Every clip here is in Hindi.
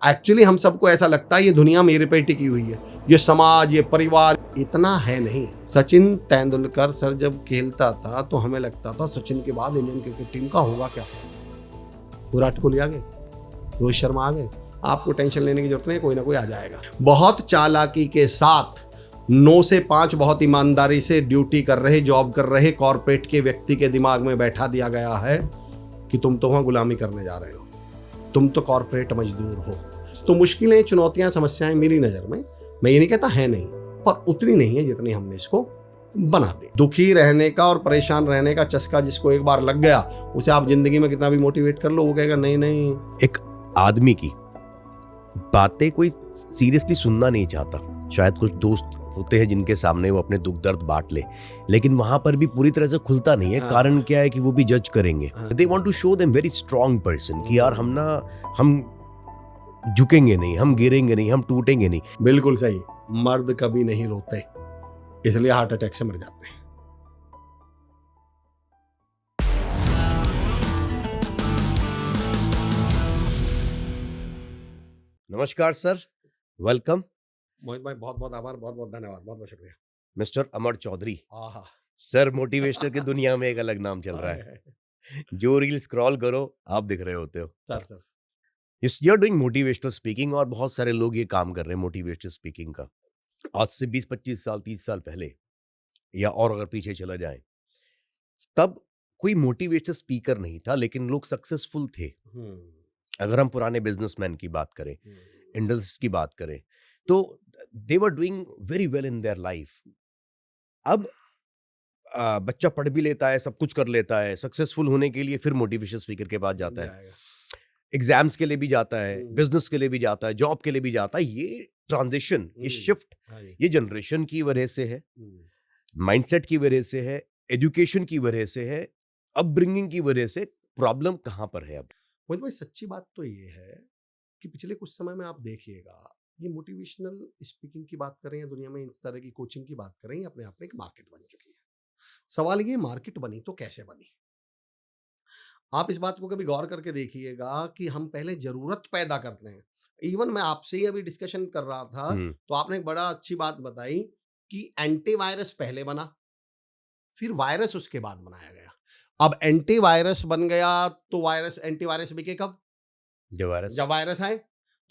एक्चुअली हम सबको ऐसा लगता है ये दुनिया मेरे पे टिकी हुई है, ये समाज, ये परिवार, इतना है नहीं। सचिन तेंदुलकर सर जब खेलता था तो हमें लगता था सचिन के बाद इंडियन क्रिकेट टीम का होगा क्या। विराट कोहली आ गए, रोहित शर्मा आ गए, आपको टेंशन लेने की जरूरत नहीं, कोई ना कोई आ जाएगा। बहुत चालाकी के साथ 9 से 5 बहुत ईमानदारी से ड्यूटी कर रहे, जॉब कर रहे कॉर्पोरेट के व्यक्ति के दिमाग में बैठा दिया गया है कि तुम तो वहां गुलामी करने जा रहे हो, तुम तो कॉर्पोरेट मजदूर हो। तो मुश्किलें, चुनौतियां, समस्याएं मेरी नजर में, मैं ये नहीं कहता है नहीं, पर उतनी नहीं है जितनी हमने इसको बना दी। दुखी रहने का और परेशान रहने का चस्का जिसको एक बार लग गया, उसे आप जिंदगी में कितना भी मोटिवेट कर लो, वो कहेगा नहीं नहीं। एक आदमी की बातें कोई सीरियसली सुनना नहीं चाहता। शायद कुछ दोस्त होते हैं जिनके सामने वो अपने दुख दर्द बांट ले, लेकिन वहां पर भी पूरी तरह से खुलता नहीं है। कारण क्या है कि वो भी जज करेंगे। They want to show them very strong person कि यार हम झुकेंगे नहीं, हम गिरेंगे नहीं, हम टूटेंगे नहीं। बिल्कुल सही। मर्द कभी नहीं रोते, इसलिए हार्ट अटैक से मर जाते हैं। नमस्कार सर, वेलकम। मोहित भाई बहुत बहुत आभार, बहुत बहुत धन्यवाद, बहुत बहुत शुक्रिया। मिस्टर अमर चौधरी। आहा, सर मोटिवेशनल की दुनिया में एक अलग नाम चल रहा है। जो रील स्क्रॉल करो आप दिख रहे होते हो। Sir you are doing motivational speaking, और बहुत सारे लोग ये काम कर रहे हैं मोटिवेशनल स्पीकिंग का। आज से 20-25 साल, 30 साल पहले, या और अगर पीछे चला जाए, तब कोई मोटिवेशनल स्पीकर नहीं था, लेकिन लोग सक्सेसफुल थे। अगर हम पुराने बिजनेसमैन की बात करें, इंडस्ट्री की बात करें, तो they were doing very well in their life. अब बच्चा पढ़ भी लेता है, सब कुछ कर लेता है, सक्सेसफुल होने के लिए फिर मोटिवेशनल स्पीकर के पास जाता है, एग्जाम्स के लिए भी जाता है, बिजनेस के लिए भी जाता है, जॉब के लिए भी जाता है। ये ट्रांजिशन, ये शिफ्ट, ये जनरेशन की वजह से है, माइंडसेट की वजह से है, एजुकेशन की वजह से है, अपब्रिंगिंग की वजह से। प्रॉब्लम कहां पर है अब? मोहित भाई सच्ची बात तो ये है कि पिछले कुछ समय में आप देखिएगा, ये मोटिवेशनल स्पीकिंग की बात करें या दुनिया में इस तरह की कोचिंग की बात करें, अपने आप में एक मार्केट बन चुकी है। सवाल ये, मार्केट बनी तो कैसे बनी? आप इस बात को कभी गौर करके देखिएगा कि हम पहले जरूरत पैदा करते हैं। इवन मैं आपसे ही अभी डिस्कशन कर रहा था, तो आपने एक बड़ा अच्छी बात बताई कि एंटीवायरस पहले बना, फिर वायरस उसके बाद बनाया गया। अब एंटीवायरस बन गया तो वायरस, एंटीवायरस बिके कब? जब वायरस आए।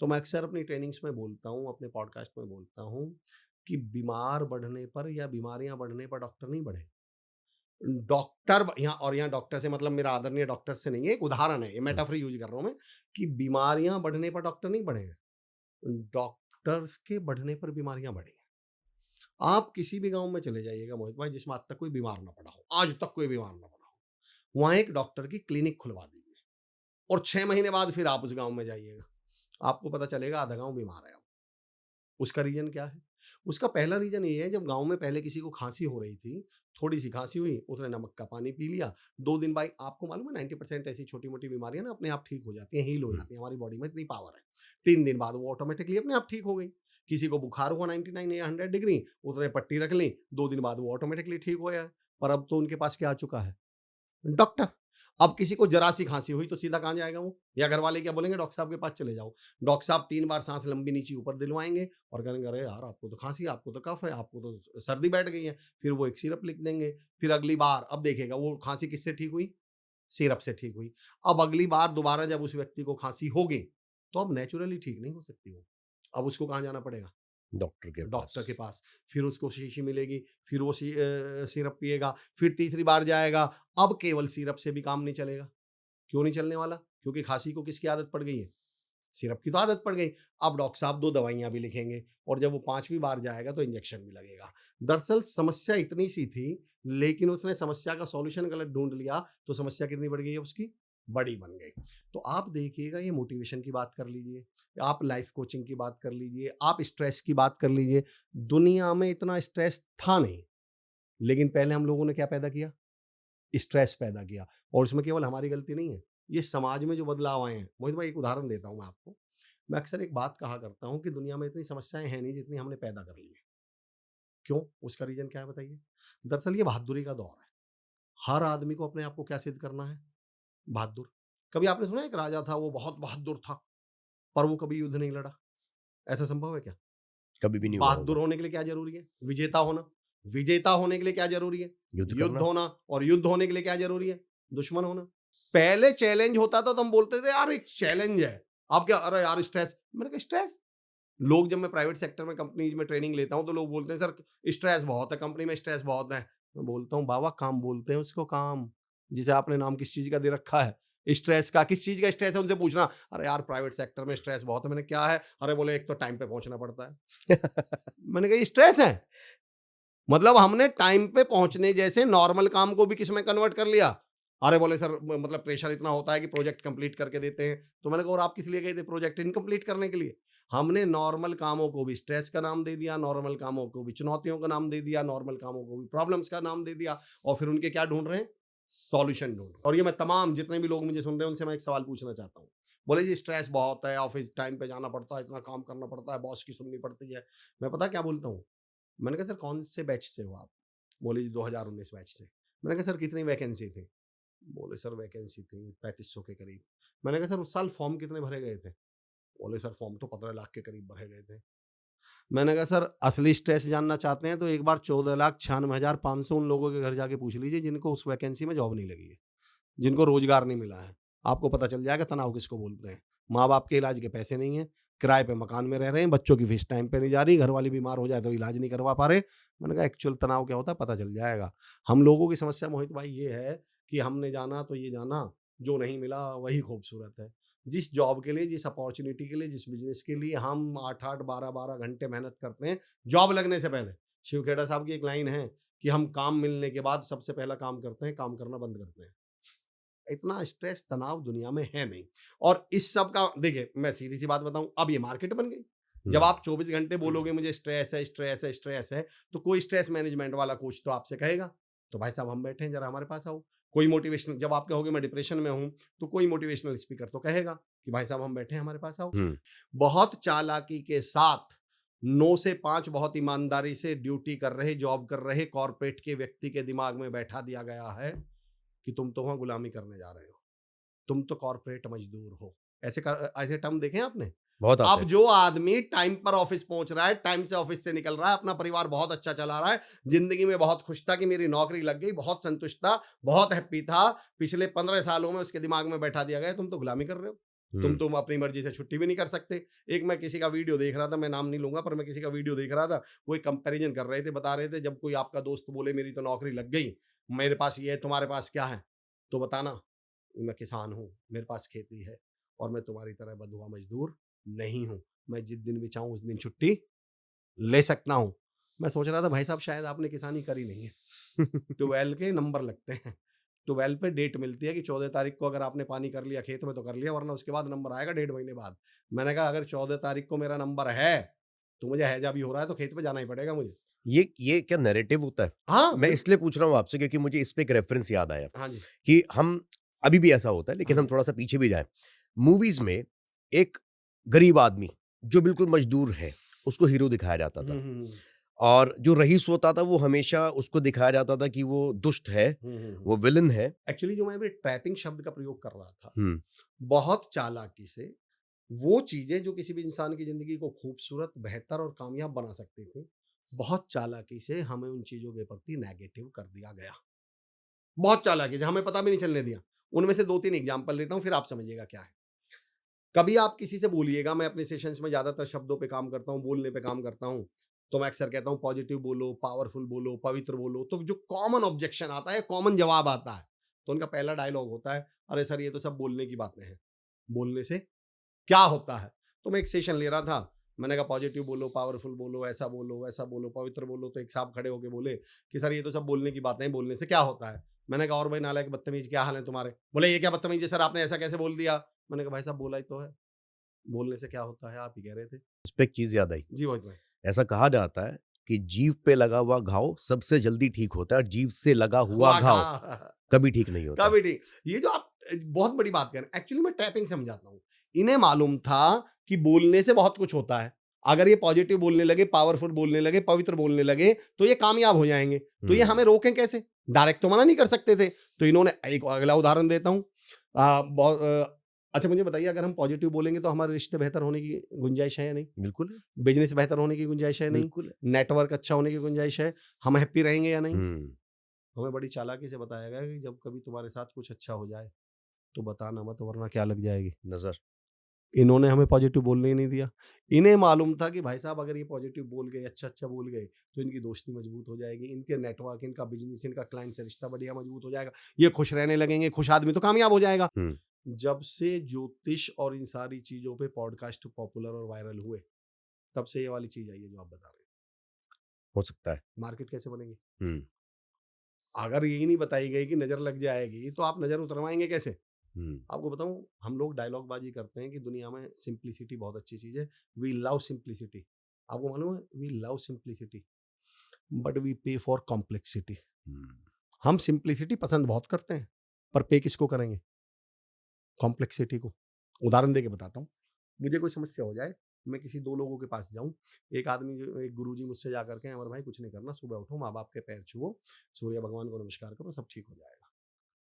तो मैं अक्सर अपनी ट्रेनिंग्स में बोलता हूँ, अपने पॉडकास्ट में बोलता हूँ कि बीमार बढ़ने पर या बीमारियां बढ़ने पर डॉक्टर नहीं बढ़े। डॉक्टर यहाँ डॉक्टर से मतलब मेरा आदरणीय डॉक्टर से नहीं है, एक उदाहरण है, ये मेटाफर यूज कर रहा हूं मैं, कि बीमारियां बढ़ने पर डॉक्टर नहीं बढ़ेंगे, डॉक्टर्स के बढ़ने पर बीमारियां बढ़ेंगी। आप किसी भी गांव में चले जाइएगा मोहित भाई, जिसमें आज तक कोई बीमार ना पड़ा हो, आज तक कोई बीमार ना पड़ा हो, वहां एक डॉक्टर की क्लिनिक खुलवा दीजिए और 6 महीने बाद फिर आप उस गांव में जाइएगा, आपको पता चलेगा आधा गांव बीमार है। अब उसका रीजन क्या है? उसका पहला रीजन ये है, जब गांव में पहले किसी को खांसी हो रही थी, थोड़ी सी खांसी हुई, उसने नमक का पानी पी लिया, 2 दिन बाद, आपको मालूम है 90% ऐसी छोटी मोटी बीमारियां ना अपने आप ठीक हो जाती हैं, हील हो जाती हैं, हमारी बॉडी में इतनी पावर है। 3 दिन बाद वो ऑटोमेटिकली अपने आप ठीक हो गई। किसी को बुखार हुआ 99 या 100 डिग्री, उसने पट्टी रख ली, 2 दिन बाद वो ऑटोमेटिकली ठीक हो गया। पर अब तो उनके पास क्या आ चुका है? डॉक्टर। अब किसी को जरा सी खांसी हुई तो सीधा कहाँ जाएगा वो? या घर वाले क्या बोलेंगे? डॉक्टर साहब के पास चले जाओ। डॉक्टर साहब 3 बार सांस लंबी नीची ऊपर दिलवाएंगे और कहेंगे अरे यार आपको तो खांसी, आपको तो कफ है, आपको तो सर्दी बैठ गई है। फिर वो एक सिरप लिख देंगे। फिर अगली बार अब देखेगा वो खांसी किससे ठीक हुई? सिरप से ठीक हुई। अब अगली बार दोबारा जब उस व्यक्ति को खांसी होगी तो अब नेचुरली ठीक नहीं हो सकती वो। अब उसको कहाँ जाना पड़ेगा? डॉक्टर के पास। फिर उसको शीशी मिलेगी, फिर वो सिरप पिएगा, फिर तीसरी बार जाएगा। अब केवल सिरप से भी काम नहीं चलेगा। क्यों नहीं चलने वाला? क्योंकि खांसी को किसकी आदत पड़ गई है? सिरप की तो आदत पड़ गई। अब डॉक्टर साहब 2 दवाइयां भी लिखेंगे और जब वो 5वीं बार जाएगा तो इंजेक्शन भी लगेगा। दरअसल समस्या इतनी सी थी, लेकिन उसने समस्या का सॉल्यूशन गलत ढूंढ लिया, तो समस्या कितनी बढ़ गई है उसकी? बड़ी बन गई। तो आप देखिएगा, ये मोटिवेशन की बात कर लीजिए, आप लाइफ कोचिंग की बात कर लीजिए, आप स्ट्रेस की बात कर लीजिए। दुनिया में इतना स्ट्रेस था नहीं, लेकिन पहले हम लोगों ने क्या पैदा किया? स्ट्रेस पैदा किया। और इसमें केवल हमारी गलती नहीं है, ये समाज में जो बदलाव आए हैं। मोहित भाई एक उदाहरण देता हूं मैं आपको। मैं अक्सर एक बात कहा करता हूं कि दुनिया में इतनी समस्याएं हैं नहीं जितनी हमने पैदा कर ली है। क्यों? उसका रीजन क्या है बताइए? दरअसल ये बहादुरी का दौर है। हर आदमी को अपने आप को क्या सिद्ध करना है? बहादुर। कभी आपने सुना एक राजा था, वो बहुत बहादुर था, पर वो कभी युद्ध नहीं लड़ा। ऐसा संभव है क्या? कभी भी नहीं हुआ बहादुर होगा। होने के लिए क्या जरूरी है? विजेता होना। विजेता होने के लिए क्या जरूरी है? युद्ध युद्ध करना। होना। और युद्ध होने के लिए क्या जरूरी है? दुश्मन होना। पहले चैलेंज होता था तो हम बोलते थे यार एक चैलेंज है, आप क्या, अरे यार स्ट्रेस। मैंने कहा स्ट्रेस? लोग, जब मैं प्राइवेट सेक्टर में कंपनी में ट्रेनिंग लेता हूँ तो लोग बोलते हैं सर स्ट्रेस बहुत है, कंपनी में स्ट्रेस बहुत है। मैं बोलता हूँ बाबा काम बोलते हैं उसको, काम जिसे आपने नाम किस चीज का दे रखा है? स्ट्रेस का। किस चीज का स्ट्रेस है उनसे पूछना। अरे यार प्राइवेट सेक्टर में स्ट्रेस बहुत है। मैंने क्या है? अरे बोले एक तो टाइम पे पहुंचना पड़ता है। मैंने कहा ये स्ट्रेस है? मतलब हमने टाइम पे पहुंचने जैसे नॉर्मल काम को भी किस में कन्वर्ट कर लिया। अरे बोले सर मतलब प्रेशर इतना होता है कि प्रोजेक्ट कंप्लीट करके देते हैं। तो मैंने कहा और आप किस लिए गए थे? प्रोजेक्ट इनकम्प्लीट करने के लिए। हमने नॉर्मल कामों को भी स्ट्रेस का नाम दे दिया, नॉर्मल कामों को भी चुनौतियों का नाम दे दिया, नॉर्मल कामों को भी प्रॉब्लम्स का नाम दे दिया, और फिर उनके क्या ढूंढ रहे हैं? सॉल्यूशन ढूंढ रहे हैं। और ये मैं तमाम जितने भी लोग मुझे सुन रहे हैं उनसे मैं एक सवाल पूछना चाहता हूँ। बोले जी स्ट्रेस बहुत है, ऑफिस टाइम पे जाना पड़ता है, इतना काम करना पड़ता है, बॉस की सुननी पड़ती है। मैं पता क्या बोलता हूँ? मैंने कहा सर कौन से बैच से हो आप? बोले जी 2019 बैच से। मैंने कहा सर कितनी वैकेंसी थी? बोले सर वैकेंसी थी 3500 के करीब। मैंने कहा सर उस साल फॉर्म कितने भरे गए थे? बोले सर फॉर्म तो 15 लाख के करीब भरे गए थे। मैंने कहा सर असली स्ट्रेस जानना चाहते हैं तो एक बार 14,96,500 उन लोगों के घर जाके पूछ लीजिए जिनको उस वैकेंसी में जॉब नहीं लगी है, जिनको रोजगार नहीं मिला है। आपको पता चल जाएगा तनाव किसको बोलते हैं। माँ बाप के इलाज के पैसे नहीं है, किराए पे मकान में रह रहे हैं, बच्चों की फीस टाइम पे नहीं जा रही, घर वाली बीमार हो जाए तो इलाज नहीं करवा पा रहे। मैंने कहा एक्चुअल तनाव क्या होता है पता चल जाएगा। हम लोगों की समस्या मोहित भाई ये है कि हमने जाना तो ये जाना, जो नहीं मिला वही खूबसूरत है। जिस जॉब के लिए, जिस अपॉर्चुनिटी के लिए, जिस बिजनेस के लिए हम 8-8 12-12 घंटे मेहनत करते हैं जॉब लगने से पहले। शिव खेड़ा साहब की एक लाइन है कि हम काम मिलने के बाद सबसे पहला काम करते हैं, काम करना बंद करते हैं। इतना स्ट्रेस तनाव दुनिया में है नहीं। और इस सब का देखिए मैं सीधी सी बात बताऊं, अब ये मार्केट बन गई। जब हम्म। आप 24 घंटे बोलोगे मुझे स्ट्रेस है स्ट्रेस है स्ट्रेस है, तो कोई स्ट्रेस मैनेजमेंट वाला कोच तो आपसे कहेगा तो भाई साहब हम बैठे हैं जरा हमारे पास आओ। कोई मोटिवेशनल, जब आप कहोगे मैं डिप्रेशन में हूं तो कोई मोटिवेशनल स्पीकर तो कहेगा कि भाई साहब हम बैठे हैं हमारे पास आओ। हम्म। बहुत चालाकी के साथ 9 से 5 बहुत ईमानदारी से ड्यूटी कर रहे, जॉब कर रहे कॉर्पोरेट के व्यक्ति के दिमाग में बैठा दिया गया है कि तुम तो वहां गुलामी करने जा रहे हो, तुम तो कॉर्पोरेट मजदूर हो। ऐसे टर्म देखे हैं आपने? बहुत आते अब हैं। जो आदमी टाइम पर ऑफिस पहुंच रहा है, टाइम से ऑफिस से निकल रहा है, अपना परिवार बहुत अच्छा चला रहा है, जिंदगी में बहुत खुश था कि मेरी नौकरी लग गई, बहुत संतुष्ट था, बहुत हैप्पी था, पिछले 15 सालों में उसके दिमाग में बैठा दिया गया तुम तो गुलामी कर रहे हो, तुम अपनी मर्जी से छुट्टी भी नहीं कर सकते। एक मैं किसी का वीडियो देख रहा था, मैं नाम नहीं लूंगा, पर मैं किसी का वीडियो देख रहा था, वो एक कंपैरिजन कर रहे थे, बता रहे थे जब कोई आपका दोस्त बोले मेरी तो नौकरी लग गई, मेरे पास ये है, तुम्हारे पास क्या है, तो बताना। मैं किसान हूँ, मेरे पास खेती है, और मैं तुम्हारी तरह बंधुआ मजदूर नहीं हूँ। मैं जिस दिन भी चाहूँ उस दिन छुट्टी ले सकता हूँ। मैं सोच रहा था भाई साहब शायद आपने किसानी करी नहीं है। 12 के नंबर लगते हैं, 12 पे डेट मिलती है कि 14 तारीख को अगर आपने पानी कर लिया खेत में तो कर लिया, वरना उसके बाद नंबर आएगा 1.5 महीने बाद। मैंने कहा अगर 14 तारीख को मेरा नंबर है तो मुझे हैजा भी हो रहा है तो खेत पे जाना ही पड़ेगा मुझे। ये क्या नैरेटिव होता है? हाँ मैं इसलिए पूछ रहा हूँ आपसे क्योंकि मुझे इस पे एक रेफरेंस याद आया हाँ जी। कि हम अभी भी ऐसा होता है, लेकिन हाँ हम थोड़ा-सा पीछे भी जाएँ। मूवीज़ में एक गरीब आदमी जो बिल्कुल मजदूर है, उसको हीरो दिखाया जाता था और जो रईस होता था वो हमेशा उसको दिखाया जाता था कि वो दुष्ट है, वो विलेन है। एक्चुअली जो मैं अभी ट्रैपिंग शब्द का प्रयोग कर रहा था, हुँ। बहुत चालाकी से वो चीजें जो किसी भी इंसान की जिंदगी को खूबसूरत, बेहतर और कामयाब बना सकती थी, बहुत चालाकी से हमें उन चीजों के प्रति नेगेटिव कर दिया गया। बहुत चालाकी से हमें पता भी नहीं चलने दिया। उनमें से 2-3 एग्जांपल देता हूं, फिर आप समझिएगा क्या है। कभी आप किसी से बोलिएगा, मैं अपने सेशंस में ज्यादातर शब्दों पे काम करता हूं, बोलने पे काम करता हूं, तो मैं अक्सर कहता हूं पॉजिटिव बोलो, पावरफुल बोलो, पवित्र बोलो। तो जो कॉमन ऑब्जेक्शन आता है, कॉमन जवाब आता है, तो उनका पहला डायलॉग होता है, अरे सर ये तो सब बोलने की बातें हैं, बोलने से क्या होता है? तो मैं एक सेशन ले रहा था, मैंने कहा पॉजिटिव बोलो, पावरफुल बोलो, ऐसा बोलो, वैसा बोलो, पवित्र बोलो, तो एक साहब खड़े होके बोले कि सर ये तो सब बोलने की बातें हैं, बोलने से क्या होता है? मैंने कहा और भाई नालायक बदतमीज क्या हाल है तुम्हारे? बोले ये क्या बदतमीज है सर, आपने ऐसा कैसे बोल दिया? मैंने कहा भाई साहब बोला ही तो है, बोलने से क्या होता है, आप ही कह रहे थे। इस पे एक चीज़ याद आई। जी मोहित भाई। ऐसा कहा जाता है कि जीभ पे लगा हुआ घाव सबसे जल्दी ठीक होता है और जीभ से लगा हुआ वाह घाव का कभी ठीक नहीं होता। कभी नहीं। ये जो आप बहुत बड़ी बात कर रहे हैं, एक्चुअली मैं टैपिंग समझाता हूँ। इन्हें मालूम था कि बोलने से बहुत कुछ होता है। अगर ये पॉजिटिव बोलने लगे, पावरफुल बोलने लगे, पवित्र बोलने लगे, तो ये कामयाब हो जाएंगे। तो ये हुँ। हमें रोकें कैसे? डायरेक्ट तो मना नहीं कर सकते थे। तो इन्होंने एक अगला उदाहरण देता हूँ। बहुत अच्छा मुझे बताइए, अगर हम पॉजिटिव बोलेंगे तो हमारे रिश्ते बेहतर होने की गुंजाइश है या नहीं? बिल्कुल है, बिजनेस बेहतर होने की गुंजाइश है नहीं? बिल्कुल है। नेटवर्क अच्छा होने की गुंजाइश है? हम हैप्पी रहेंगे या नहीं? हुँ, हमें बड़ी चालाकी से बताया गया कि जब कभी तुम्हारे साथ कुछ अच्छा हो जाए तो बताना मत, वरना क्या लग जाएगी। नज़र। इन्होंने हमें पॉजिटिव बोलने ही नहीं दिया। इन्हें मालूम था कि भाई साहब अगर ये पॉजिटिव बोल गए, अच्छा-अच्छा बोल गए, तो इनकी दोस्ती मजबूत हो जाएगी, इनके नेटवर्क, इनका बिज़नेस, इनका क्लाइंट से रिश्ता बढ़िया मजबूत हो जाएगा। ये खुश रहने लगेंगे, खुश आदमी तो कामयाब हो जाएगा। हुँ, जब से ज्योतिष और इन सारी चीज़ों पे पॉडकास्ट पॉपुलर और वायरल हुए, तब से ये वाली चीज़ आई है जो आप बता रहे हैं। हो सकता है। मार्केट कैसे बनेगी? हुँ, अगर यही नहीं बताई गई कि नज़र लग जाएगी, तो आप नज़र उतरवाएँगे कैसे? हुँ, आपको बताऊँ, हम लोग डायलॉगबाजी करते हैं कि दुनिया में सिंप्लिसिटी बहुत अच्छी चीज़ है। We love simplicity. आपको मालूम है, we love simplicity but we pay for complexity. हुँ। हम सिंप्लिसिटी पसंद बहुत करते हैं, पर पे किसको करेंगे? कॉम्प्लेक्सिटी को। उदाहरण देके बताता हूँ। मुझे कोई समस्या हो जाए, मैं किसी 2 लोगों के पास जाऊँ, एक गुरुजी मुझसे जाकर के, अमर भाई कुछ नहीं करना, सुबह उठो, माँ-बाप के पैर छुओ, सूर्य भगवान को नमस्कार करो, सब ठीक हो जाएगा।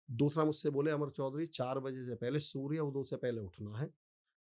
दूसरा मुझसे बोले, अमर चौधरी 4 बजे से पहले, सूर्य उदय से पहले उठना है,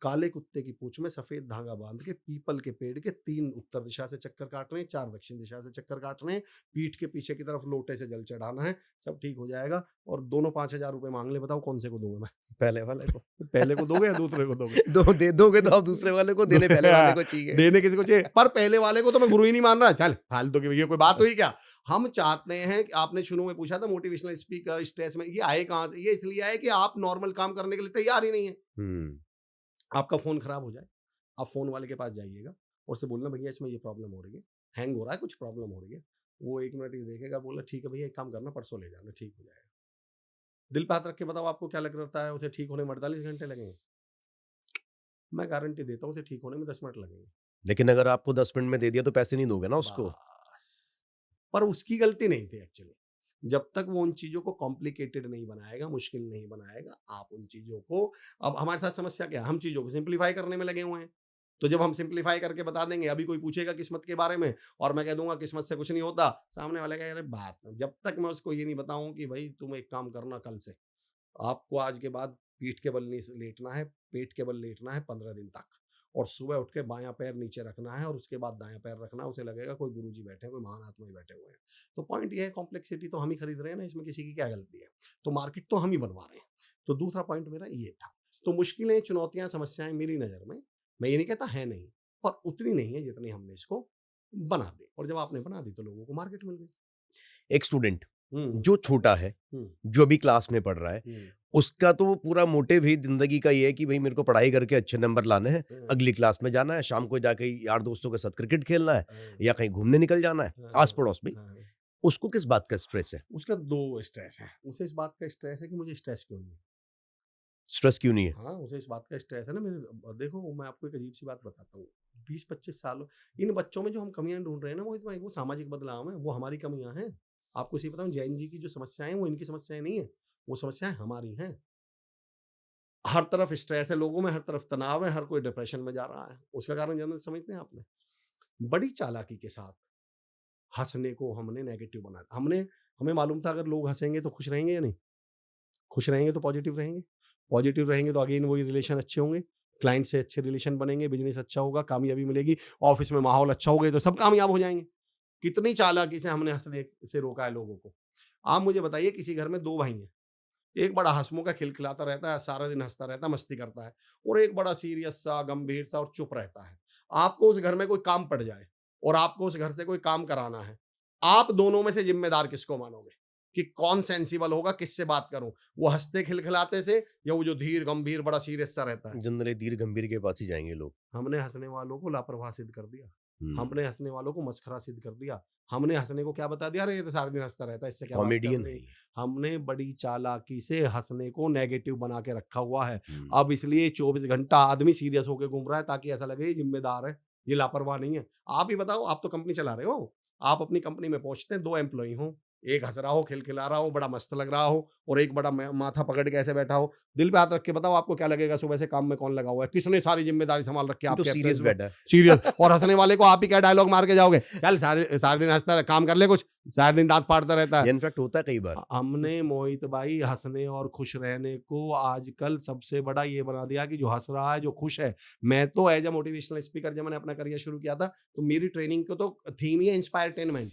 काले कुत्ते की पूंछ में सफेद धागा बांध के पीपल के पेड़ के 3 उत्तर दिशा से चक्कर काटने हैं, 4 दक्षिण दिशा से चक्कर काटने हैं, पीठ के पीछे की तरफ लोटे से जल चढ़ाना है, सब ठीक हो जाएगा। और दोनों 5,000 रुपए मांग ले, बताओ कौन से को दूंगा मैं? पहले वाले को। पहले को दोगे या दूसरे को दोगे? दो दे दोगे तो आप दूसरे वाले को, देने पहले वाले को चाहिए। देने किसी को चाहिए, पर पहले वाले को तो मैं गुरु ही नहीं मान रहा। चल फालतू की, ये कोई बात हुई क्या? हम चाहते हैं कि, आपने शुरू में पूछा था मोटिवेशनल स्पीकर स्ट्रेस में, ये आए कहाँ से? ये इसलिए आए कि आप नॉर्मल काम करने के लिए तैयार ही नहीं है। हुँ, आपका फ़ोन खराब हो जाए, आप फ़ोन वाले के पास जाइएगा और उससे बोलना, भैया इसमें ये प्रॉब्लम हो रही है, हैंग हो रहा है, कुछ प्रॉब्लम हो रही है। वो 1 मिनट ये देखेगा, बोला ठीक है भैया, एक काम करना, परसों ले जाना, ठीक हो जाएगा। दिल पे हाथ रख के बताओ, आपको क्या लग रहता है उसे ठीक होने में 48 घंटे लगेंगे? मैं गारंटी देता हूँ उसे ठीक होने में 10 मिनट लगेंगे। लेकिन अगर आपको 10 मिनट में दे दिया तो पैसे नहीं दोगे ना उसको? बस। पर उसकी गलती नहीं थी एक्चुअली। जब तक वो उन चीज़ों को कॉम्प्लिकेटेड नहीं बनाएगा, मुश्किल नहीं बनाएगा, आप उन चीज़ों को, अब हमारे साथ समस्या क्या है? हम चीज़ों को सिम्प्लीफाई करने में लगे हुए हैं। तो जब हम सिम्प्लीफाई करके बता देंगे, अभी कोई पूछेगा किस्मत के बारे में और मैं कह दूँगा किस्मत से कुछ नहीं होता, सामने वाले कहेगा अरे बात, जब तक मैं उसको ये नहीं बताऊँ कि भई तुम एक काम करना कल से, आपको आज के बाद पीठ के बल नहीं लेटना है, पेट के बल लेटना है 15 दिन तक, और सुबह उठ के बायाँ पैर नीचे रखना है और उसके बाद दायाँ पैर रखना है, उसे लगेगा कोई गुरुजी बैठे हैं, कोई महान आत्मा ही बैठे हुए हैं। तो पॉइंट ये है, कॉम्प्लेक्सिटी तो हम ही खरीद रहे हैं ना, इसमें किसी की क्या गलती है? तो मार्केट तो हम ही बनवा रहे हैं। तो दूसरा पॉइंट मेरा ये था। तो मुश्किलें, चुनौतियाँ, समस्याएँ मेरी नज़र में, मैं ये नहीं कहता है नहीं, पर उतनी नहीं है जितनी हमने इसको बना दी, और जब आपने बना दी तो लोगों को मार्केट मिल गई। एक स्टूडेंट हुँ, जो छोटा है, हुँ, जो अभी क्लास में पढ़ रहा है, हुँ, उसका तो पूरा मोटिव ही ज़िंदगी का ये है कि भई मेरे को पढ़ाई करके अच्छे नंबर लाने हैं, हुँ, अगली क्लास में जाना है, शाम को जाके यार दोस्तों के साथ क्रिकेट खेलना है हाँ, या कहीं घूमने निकल जाना है, हाँ, आस-पड़ोस में। हाँ, हाँ। उसको किस बात का स्ट्रेस है? उसका 2 स्ट्रेस है। उसे इस बात का स्ट्रेस है कि मुझे स्ट्रेस क्यों नहीं है? स्ट्रेस क्यों नहीं है? हाँ, उसे इस बात का स्ट्रेस है ना, मेरे देखो मैं आपको एक अजीब-सी बात बताता हूँ। 20-25 सालों, इन बच्चों में जो हम कमियाँ ढूँढ रहे हैं ना मोहित भाई, वो सामाजिक बदलाव है, वो हमारी कमियाँ हैं। आपको इसे बताऊँ, जैन जी की जो समस्याएँ हैं वो इनकी समस्याएँ नहीं हैं, वो समस्याएँ हमारी हैं। हर तरफ स्ट्रेस है लोगों में, हर तरफ तनाव है, हर कोई डिप्रेशन में जा रहा है। उसका कारण जानना समझते हैं आपने? बड़ी चालाकी के साथ हँसने को हमने नेगेटिव बना दिया। हमें मालूम था अगर लोग हँसेंगे तो खुश रहेंगे या नहीं? खुश रहेंगे तो पॉजिटिव रहेंगे। पॉजिटिव रहेंगे तो अगेन वही रिलेशन अच्छे होंगे, क्लाइंट से अच्छे रिलेशन बनेंगे, बिज़नेस अच्छा होगा, कामयाबी मिलेगी, ऑफ़िस में माहौल अच्छा होगा, तो सब कामयाब हो जाएँगे। कितनी चालाकी से हमने हँसने से रोका है लोगों को। आप मुझे बताइए, किसी घर में 2 भाई हैं, एक बड़ा हँसमुख है, खिलखिलाता रहता है, सारा दिन हँसता रहता है, मस्ती करता है, और एक बड़ा सीरियस सा, गंभीर सा और चुप रहता है। आपको उस घर में कोई काम पड़ जाए और आपको उस घर से कोई काम कराना है, आप दोनों में से ज़िम्मेदार किसको मानोगे? कि कौन सेंसिबल होगा, किससे बात करूँ? वो हँसते खिलखिलाते से, या वो जो धीर गंभीर बड़ा सीरियस सा रहता है? जनरली धीर गंभीर के पास ही जाएँगे लोग। हमने हँसने वालों को लापरवाह सिद्ध कर दिया। हुँ, हमने हँसने वालों को मसखरा सिद्ध कर दिया। हमने हँसने को क्या बता दिया, अरे ये तो सारा दिन हँसता रहता है, इससे क्या बात कॉमेडियन है करनी। ये। हमने बड़ी चालाकी से हँसने को नेगेटिव बना के रखा हुआ है। हुँ, अब इसलिए 24 घंटा आदमी सीरियस होके घूम रहा है, ताकि ऐसा लगे ये ज़िम्मेदार है, ये लापरवाह नहीं है। आप ही बताओ, आप तो कंपनी चला रहे हो। आप अपनी कंपनी में पहुँचते हैं, 2 एम्प्लॉयी हों, एक हंस रहा हो, खिलखिला रहा हो, बड़ा मस्त लग रहा हो, और एक बड़ा माथा पकड़ के ऐसे बैठा हो। दिल पे हाथ रख के बताओ आपको क्या लगेगा, सुबह से काम में कौन लगा हुआ है, किसने सारी जिम्मेदारी संभाल रखी है तो आपके सीरियस एब्सेंस में। बैठा है। सीरियस, और हंसने वाले को आप ही क्या डायलॉग मार के जाओगे, चल सारे सारे दिन हंसता रहे, काम कर ले कुछ, सारे दिन दांत फाड़ता रहता है। ये इनफैक्ट होता है कई बार। हमने मोहित भाई हंसने और खुश रहने को आजकल सबसे बड़ा ये बना दिया कि जो हंस रहा है, जो खुश है। मैं तो एज अ मोटिवेशनल स्पीकर जब मैंने अपना करियर शुरू किया था, तो मेरी ट्रेनिंग को तो थीम ही है इंस्पायरटेनमेंट,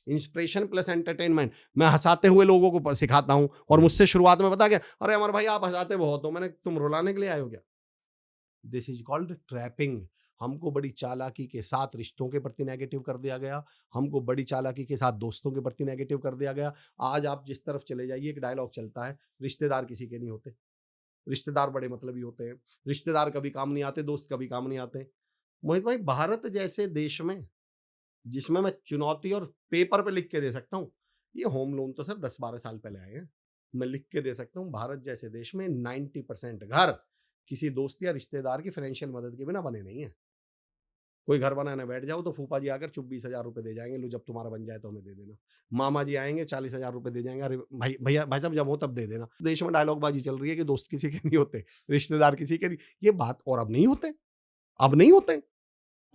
इंस्पिरेशन प्लस एंटरटेनमेंट। मैं हंसाते हुए लोगों को सिखाता हूँ, और मुझसे शुरुआत में बता क्या, अरे अमर भाई आप हंसाते बहुत हो। मैंने, तुम रुलाने के लिए आए हो क्या? This is called trapping. हमको बड़ी चालाकी के साथ रिश्तों के प्रति नेगेटिव कर दिया गया, हमको बड़ी चालाकी के साथ दोस्तों के प्रति नेगेटिव कर दिया गया। आज आप जिस तरफ चले जाइए, एक डायलॉग चलता है, रिश्तेदार किसी के नहीं होते, रिश्तेदार बड़े मतलबी होते हैं, रिश्तेदार कभी काम नहीं आते, दोस्त कभी काम नहीं आते। मोहित भाई, भारत जैसे देश में, जिसमें मैं चुनौती और पेपर पे लिख के दे सकता हूँ, ये होम लोन तो सर 10-12 साल पहले आए हैं, मैं लिख के दे सकता हूँ, भारत जैसे देश में 90% घर किसी दोस्त या रिश्तेदार की फाइनेंशियल मदद के बिना बने नहीं है। कोई घर बनाने बैठ जाओ तो फूफा जी आकर चुप 20,000 रुपए दे जाएंगे, लो जब तुम्हारा बन जाए तो हमें दे देना। मामा जी आएंगे 40,000 रुपए दे जाएंगे, अरे भाई भैया भाई साहब जब हो तब दे देना। देश में डायलॉग बाजी चल रही है कि दोस्त किसी के नहीं होते, रिश्तेदार किसी के नहीं। ये बात, और अब नहीं होते, अब नहीं होते।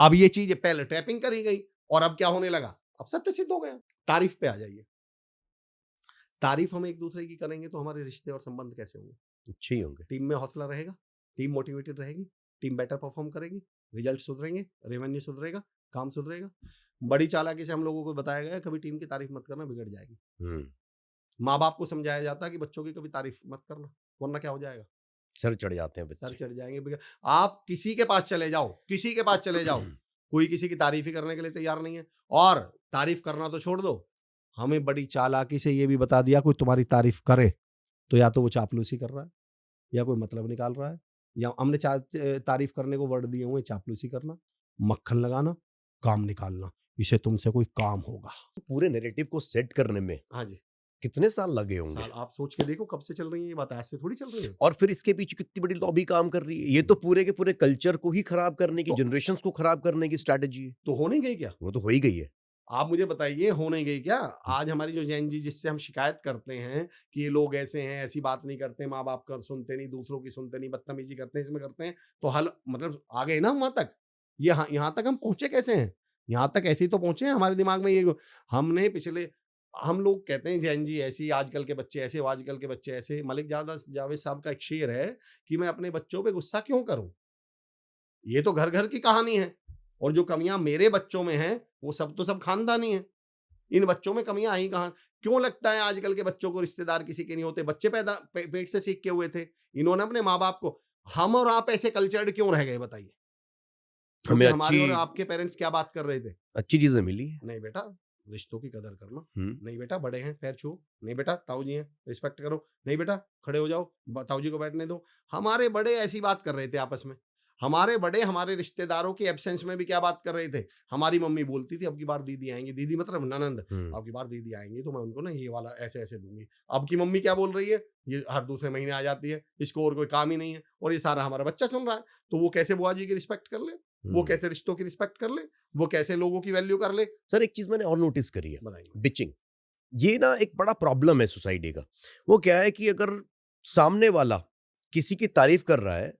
अब ये चीज पहले ट्रैपिंग करी गई, और अब क्या होने लगा, अब सत्य सिद्ध हो गया। तारीफ पे आ जाइए, तारीफ हम एक दूसरे की करेंगे तो हमारे रिश्ते और संबंध कैसे होंगे? अच्छे ही होंगे। टीम में हौसला रहेगा, टीम मोटिवेटेड रहेगी, टीम बेटर परफॉर्म करेगी, रिजल्ट सुधरेंगे, रेवेन्यू सुधरेगा, काम सुधरेगा। बड़ी चालाकी से हम लोगों को बताया गया कभी टीम की तारीफ मत करना, बिगड़ जाएगी। माँ बाप को समझाया जाता है कि बच्चों की कभी तारीफ मत करना, वरना क्या हो जाएगा, सर चढ़ जाते हैं सर बच्चे। चढ़ जाएंगे। आप किसी के पास चले जाओ, किसी के पास चले जाओ, कोई किसी की तारीफ ही करने के लिए तैयार नहीं है। और तारीफ करना तो छोड़ दो, हमें बड़ी चालाकी से ये भी बता दिया, कोई तुम्हारी तारीफ करे तो या तो वो चापलूसी कर रहा है, या कोई मतलब निकाल रहा है, या हमने तारीफ करने को वर्ड दिए हुए, चापलूसी करना, मक्खन लगाना, काम निकालना, इसे तुमसे कोई काम होगा। पूरे नैरेटिव को सेट करने में हाँ जी, कितने साल लगे होंगे? साल आप सोच के देखो कब से चल रही है ये बात, आज से थोड़ी चल रही है। और फिर इसके पीछे कितनी बड़ी लॉबी काम कर रही है। ये तो पूरे के पूरे कल्चर को ही खराब करने की, तो जनरेशंस को खराब करने की स्ट्रैटेजी है। तो हो नहीं गई क्या? वो तो हो ही गई है। आप मुझे बताइए, हो नहीं गई क्या? आज हमारी जो जैन जी जिससे हम शिकायत करते हैं कि ये लोग ऐसे हैं, ऐसी बात नहीं करते, माँ बाप का सुनते नहीं, दूसरों की सुनते नहीं, बदतमीजी करते हैं, इसमें करते हैं, तो हल मतलब आ गए ना वहां तक। ये यहाँ तक हम पहुंचे कैसे हैं? यहाँ तक ऐसे ही तो पहुंचे हैं, हमारे दिमाग में ये हमने पिछले, हम लोग कहते हैं जैन जी ऐसी, आजकल के बच्चे ऐसे, आजकल के बच्चे ऐसे। मलिक जावेद साहब का एक शेर है कि मैं अपने बच्चों पे गुस्सा क्यों करूं, ये तो घर घर की कहानी है, और जो कमियां मेरे बच्चों में हैं वो सब तो सब खानदानी है। इन बच्चों में कमियां आई कहाँ? क्यों लगता है आजकल के बच्चों को रिश्तेदार किसी के नहीं होते? बच्चे पैदा पेट से सीख के हुए थे, इन्होंने अपने माँ बाप को। हम और आप ऐसे कल्चर्ड क्यों रह गए बताइए? हमें क्योंकि हमारे और अच्छी आपके पेरेंट्स क्या बात कर रहे थे? अच्छी चीजें मिली है। नहीं बेटा, रिश्तों की कदर करना, हम्म। नहीं बेटा बड़े हैं पैर छुओ, नहीं बेटा ताऊ जी हैं रिस्पेक्ट करो, नहीं बेटा खड़े हो जाओ, ताऊ जी को बैठने दो। हमारे बड़े ऐसी बात कर रहे थे आपस में। हमारे बड़े हमारे रिश्तेदारों के एब्सेंस में भी क्या बात कर रहे थे? हमारी मम्मी बोलती थी अब की बार दीदी आएंगी, दीदी मतलब ननंद, अब की बार दीदी आएंगी तो मैं उनको ना ये वाला ऐसे ऐसे दूंगी। अब की मम्मी क्या बोल रही है? ये हर दूसरे महीने आ जाती है, इसको और कोई काम ही नहीं है, और ये सारा हमारा बच्चा सुन रहा है। तो वो कैसे बुआ जी की रिस्पेक्ट कर ले, वो कैसे रिश्तों की रिस्पेक्ट कर ले, वो कैसे लोगों की वैल्यू कर ले? सर एक चीज मैंने और नोटिस करी है, बताइए। बिचिंग। ये ना एक बड़ा प्रॉब्लम है सोसाइटी का। वो क्या है कि अगर सामने वाला किसी की तारीफ कर रहा है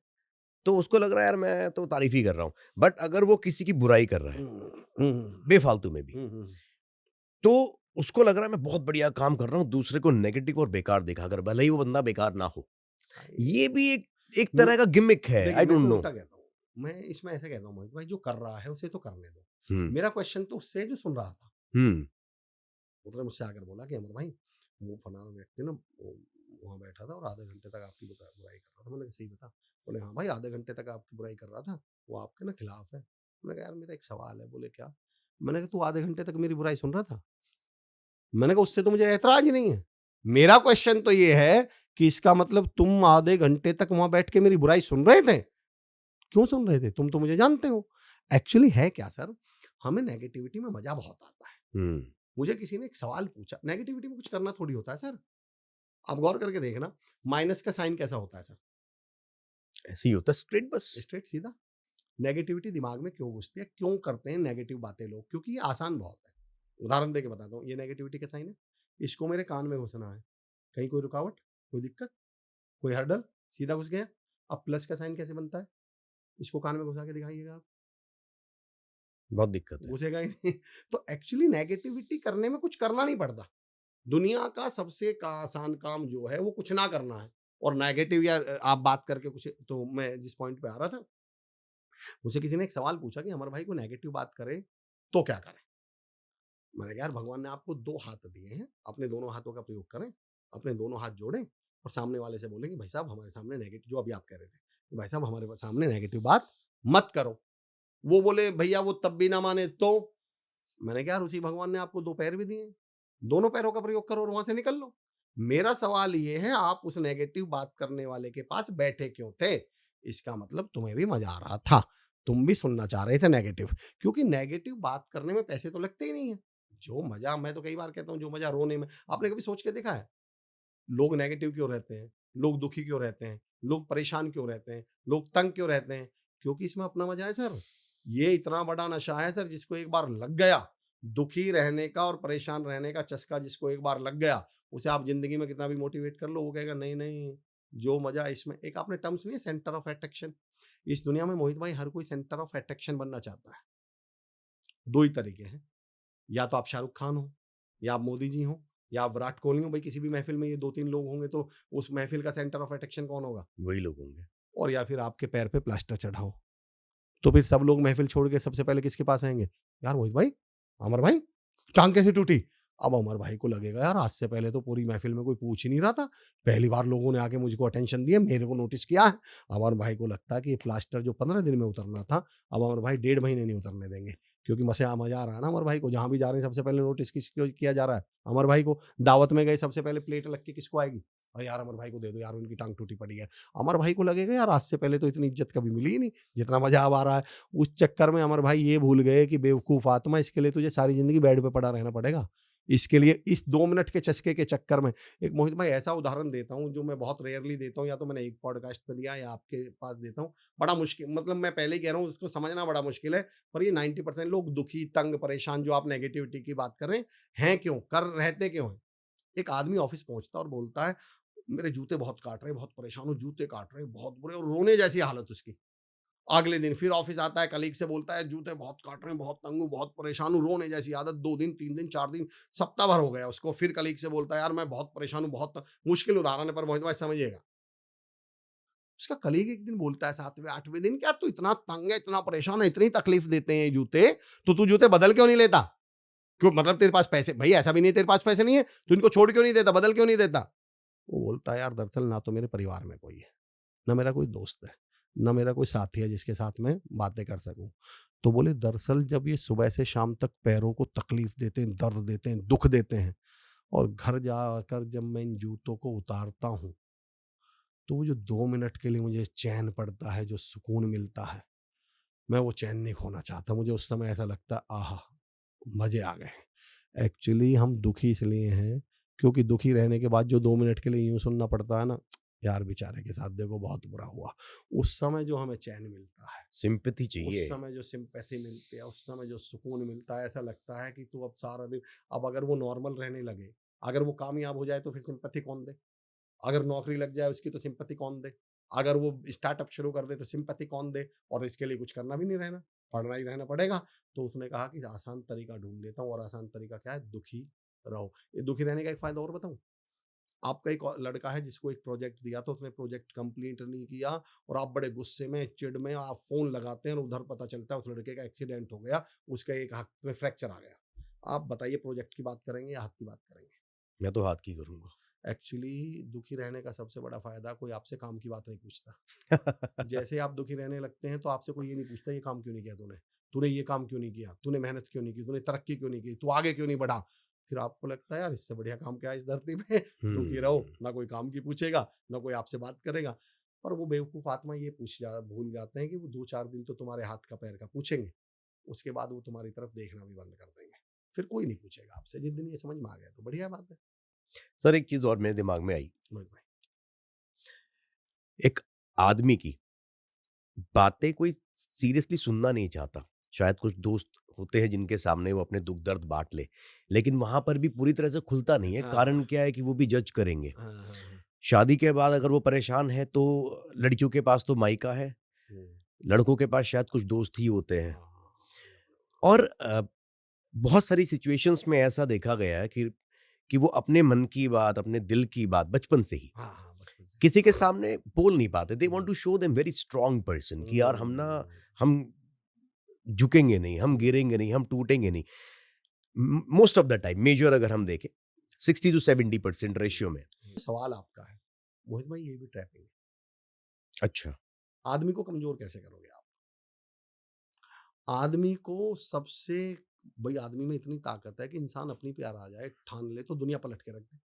तो उसको लग रहा है यार मैं तो तारीफ ही कर रहा हूं, बट अगर वो किसी की बुराई कर रहा है बेफालतू में भी, तो उसको लग रहा है मैं बहुत बढ़िया काम कर रहा हूं, दूसरे को नेगेटिव और बेकार दिखाकर, भले ही वो बंदा बेकार ना हो। ये भी एक एक तरह का गिमिक है। देखिए, आई मैं डोंट तो नो। उल्टा कहता हूँ, मैं इसमें ऐसे कहता हूँ मोहित भाई, जो कर रहा है उसे तो करने दो। मेरा क्वेश्चन तो उससे है जो सुन रहा था। उसने मुझसे आकर बोला कि अमर भाई वो फलाना व्यक्ति ना वहाँ बैठा था और आधे घंटे तक आपकी बुराई कर रहा था। मैंने कहा सही बता। बोले हाँ भाई आधे घंटे तक आपकी बुराई कर रहा था, वो आपके ना खिलाफ है। मैंने कहा यार मेरा एक सवाल है। बोले क्या? मैंने कहा तू आधे घंटे तक मेरी बुराई सुन रहा था? मैंने कहा उससे तो मुझे एतराज ही नहीं है। मेरा क्वेश्चन तो ये है कि इसका मतलब तुम आधे घंटे तक वहां बैठ के मेरी बुराई सुन रहे थे? क्यों सुन रहे थे? तुम तो मुझे जानते हो। एक्चुअली है क्या सर, हमें नेगेटिविटी में मजा बहुत आता है। मुझे किसी ने एक सवाल पूछा, नेगेटिविटी में कुछ करना थोड़ी होता है सर। आप गौर करके देखना, माइनस का साइन कैसा होता है सर? ऐसे ही होता है, स्ट्रेट, बस स्ट्रेट सीधा। नेगेटिविटी दिमाग में क्यों घुसती है, क्यों करते हैं नेगेटिव बातें लोग? क्योंकि ये आसान बहुत है। उदाहरण देके बताता हूँ, ये नेगेटिविटी का साइन है, इसको मेरे कान में घुसना है, कहीं कोई रुकावट, कोई दिक्कत, कोई हर्डल, सीधा घुस गया। अब प्लस का साइन कैसे बनता है, इसको कान में घुसा के दिखाइएगा आप, बहुत दिक्कत है। घुसेगा ही नहीं। तो एक्चुअली नेगेटिविटी करने में कुछ करना नहीं पड़ता। दुनिया का सबसे आसान काम जो है वो कुछ ना करना है। और नेगेटिव या आप बात करके कुछ, तो मैं जिस पॉइंट पे आ रहा था, मुझसे किसी ने एक सवाल पूछा कि अमर भाई को नेगेटिव बात करे तो क्या करें। मैंने कहा यार, भगवान ने आपको 2 हाथ दिए हैं, अपने दोनों हाथों का प्रयोग करें, अपने दोनों हाथ जोड़ें और सामने वाले से बोलें कि भाई साहब हमारे सामने नेगेटिव, जो अभी आप कह रहे थे, कि भाई साहब हमारे सामने नेगेटिव बात मत करो। वो बोले भैया वो तब भी ना माने तो? मैंने कहा यार, उसी भगवान ने आपको 2 पैर भी दिए हैं, दोनों पैरों का प्रयोग करो और वहां से निकल लो। मेरा सवाल ये है, आप उस नेगेटिव बात करने वाले के पास बैठे क्यों थे? इसका मतलब तुम्हें भी मजा आ रहा था, तुम भी सुनना चाह रहे थे नेगेटिव, क्योंकि नेगेटिव बात करने में पैसे तो लगते ही नहीं है। जो मजा, मैं तो कई बार कहता हूँ, जो मजा रोने में, आपने कभी सोच के देखा है लोग नेगेटिव क्यों रहते हैं, लोग दुखी क्यों रहते हैं, लोग परेशान क्यों रहते हैं, लोग तंग क्यों रहते हैं? क्योंकि इसमें अपना मजा है सर। ये इतना बड़ा नशा है सर, जिसको एक बार लग गया, दुखी रहने का और परेशान रहने का चस्का जिसको एक बार लग गया, उसे आप जिंदगी में कितना भी मोटिवेट कर लो, वो कहेगा नहीं नहीं, जो मजा इसमें। एक आपने टर्म सुनी है, सेंटर ऑफ अट्रैक्शन। इस दुनिया में मोहित भाई हर कोई सेंटर ऑफ अट्रैक्शन बनना चाहता है। 2 ही तरीके हैं, या तो आप शाहरुख खान हो, या आप मोदी जी हो, या आप विराट कोहली हो। भाई किसी भी महफिल में ये 2-3 लोग होंगे तो उस महफिल का सेंटर ऑफ अट्रैक्शन कौन होगा? वही लोग होंगे। और या फिर आपके पैर पे प्लास्टर चढ़ा हो, तो फिर सब लोग महफिल छोड़ के सबसे पहले किसके पास आएंगे? यार मोहित भाई, अमर भाई, टांग कैसे टूटी? अब अमर भाई को लगेगा यार, आज से पहले तो पूरी महफिल में कोई पूछ ही नहीं रहा था, पहली बार लोगों ने आके मुझको अटेंशन दिया, मेरे को नोटिस किया है। अमर भाई को लगता है कि ये प्लास्टर जो 15 दिन में उतरना था, अब अमर भाई 1.5 महीने नहीं उतरने देंगे, क्योंकि मजा आ रहा है ना अमर भाई को। जहां भी जा रहे हैं सबसे पहले नोटिस किसको किया जा रहा है? अमर भाई को। दावत में गए, सबसे पहले प्लेट लग के किसको आएगी? अरे यार अमर भाई को दे दो यार, उनकी टांग टूटी पड़ी है। अमर भाई को लगेगा यार, आज से पहले तो इतनी इज्जत कभी मिली ही नहीं, जितना मजा अब आ रहा है। उस चक्कर में अमर भाई ये भूल गए कि बेवकूफ आत्मा, इसके लिए तुझे सारी जिंदगी बेड पे पड़ा रहना पड़ेगा। इसके लिए इस 2 मिनट के चस्के के चक्कर में, एक मोहित भाई ऐसा उदाहरण देता हूँ जो मैं बहुत रेयरली देता हूँ, या तो मैंने एक पॉडकास्ट पे दिया या आपके पास देता हूँ। बड़ा मुश्किल, मतलब मैं पहले ही कह रहा हूँ, उसको समझना बड़ा मुश्किल है। पर ये 90% लोग दुखी, तंग, परेशान, जो आप नेगेटिविटी की बात कर रहे हैं क्यों कर रहते क्यों हैं? एक आदमी ऑफिस पहुंचता और बोलता है मेरे जूते बहुत काट रहे हैं, बहुत परेशान हूँ, जूते काट रहे हैं बहुत बुरे, और रोने जैसी हालत उसकी। अगले दिन फिर ऑफिस आता है, कलीग से बोलता है जूते बहुत काट रहे हैं, बहुत तंग हूँ, बहुत परेशान हूँ, रोने जैसी आदत। 2 दिन, 3 दिन, 4 दिन, सप्ताह भर हो गया उसको। फिर कलीग से बोलता है यार मैं बहुत परेशान हूँ, बहुत मुश्किल उदाहरण है पर मोहित भाई समझिएगा। उसका कलीग एक दिन बोलता है 7वें 8वें दिन कि यार तू इतना तंग है, इतना परेशान है, इतनी तकलीफ देते हैं ये जूते, तो तू जूते बदल क्यों नहीं लेता? क्यों, मतलब तेरे पास पैसे, भाई ऐसा भी नहीं तेरे पास पैसे नहीं है, तू इनको छोड़ क्यों नहीं देता, बदल क्यों नहीं देता? वो बोलता है यार दरअसल ना तो मेरे परिवार में कोई है, ना मेरा कोई दोस्त है, ना मेरा कोई साथी है जिसके साथ मैं बातें कर सकूं। तो बोले दरअसल जब ये सुबह से शाम तक पैरों को तकलीफ देते हैं, दर्द देते हैं, दुख देते हैं, और घर जाकर जब मैं इन जूतों को उतारता हूँ, तो वो जो 2 मिनट के लिए मुझे चैन पड़ता है, जो सुकून मिलता है, मैं वो चैन नहीं खोना चाहता। मुझे उस समय ऐसा लगता है आहा, मजे आ गए। एक्चुअली हम दुखी इसलिए हैं क्योंकि दुखी रहने के बाद जो 2 मिनट के लिए यूं सुनना पड़ता है ना, यार बेचारे के साथ देखो बहुत बुरा हुआ, उस समय जो हमें चैन मिलता है, सिंपैथी उस चाहिए। समय जो सिंपैथी मिलती है, उस समय जो सुकून मिलता है, ऐसा लगता है कि तू अब सारा दिन, अब अगर वो नॉर्मल रहने लगे, अगर वो कामयाब हो जाए तो फिर सिंपैथी कौन दे? अगर नौकरी लग जाए उसकी तो सिंपैथी कौन दे? अगर वो स्टार्टअप शुरू कर दे तो सिंपैथी कौन दे? और इसके लिए कुछ करना भी नहीं रहना, पढ़ना ही रहना पड़ेगा। तो उसने कहा कि आसान तरीका ढूंढ लेता हूँ, और आसान तरीका क्या है? दुखी रहो। ये दुखी रहने का एक फायदा और बताऊं, आपका एक लड़का है जिसको एक प्रोजेक्ट दिया तो उसने प्रोजेक्ट कंप्लीट नहीं किया, और आप बड़े गुस्से में, चिढ़ में आप फोन लगाते हैं, और उधर पता चलता है उस लड़के का एक्सीडेंट हो गया, उसका एक हाथ में फ्रैक्चर आ गया। आप बताइए, प्रोजेक्ट की बात करेंगे या हाथ की बात करेंगे? मैं तो हाथ की करूँगा। एक्चुअली दुखी रहने का सबसे बड़ा फायदा, कोई आपसे काम की बात नहीं पूछता। जैसे आप दुखी रहने लगते हैं तो आपसे कोई ये नहीं पूछता ये काम क्यों नहीं किया तूने, तूने ये काम क्यों नहीं किया, तूने मेहनत क्यों नहीं की, तूने तरक्की क्यों नहीं की, तू आगे क्यों नहीं बढ़ा। फिर आपको लगता है यार इससे बढ़िया काम क्या है इस धरती पे। दुखी रहो, हुँ। ना कोई काम की पूछेगा, ना कोई आपसे बात करेगा। पर वो बेवकूफ आत्मा ये भूल जाते हैं कि वो 2-4 दिन तो तुम्हारे हाथ का पैर का पूछेंगे, उसके बाद वो तुम्हारी तरफ देखना भी बंद कर देंगे। फिर कोई नहीं पूछेगा आपसे। जिस दिन ये समझ में आ गया तो बढ़िया बात है। सर एक चीज़ और मेरे दिमाग में आई, मोहित भाई, एक आदमी की बातें कोई सीरियसली सुनना नहीं चाहता, शायद कुछ दोस्त होते हैं जिनके सामने वो अपने दुख दर्द बाँट ले, लेकिन वहाँ पर भी पूरी तरह से खुलता नहीं है। हाँ, कारण क्या है कि वो भी जज करेंगे। हाँ, हाँ, हाँ। शादी के बाद अगर वो परेशान है तो लड़कियों के पास तो मायका है, हुँ। लड़कों के पास शायद कुछ दोस्त ही होते हैं। हाँ, हाँ, हाँ, ये आपने और बहुत सारी सिचुएशंस में ऐसा देखा गया है कि वो अपने मन की बात, अपने दिल की बात बचपन से ही हाँ, हाँ, बचपन से। किसी के सामने बोल नहीं पाते। They want hmm, to show them very strong person कि यार हुँ। हम झुकेंगे नहीं, हम हुँ, गिरेंगे नहीं, हम टूटेंगे नहीं। Most of the time major अगर हम देखें 60 टू 70% रेशियो में। हुँ। सवाल आपका है, मोहित भाई ये भी ट्रैपिंग है। अच्छा। आदमी को कमज़ोर कैसे करोगे आप? आदमी को सबसे भई आदमी में इतनी ताकत है कि इंसान अपनी पे आ जाए, ठान ले तो दुनिया पलट के रख दे।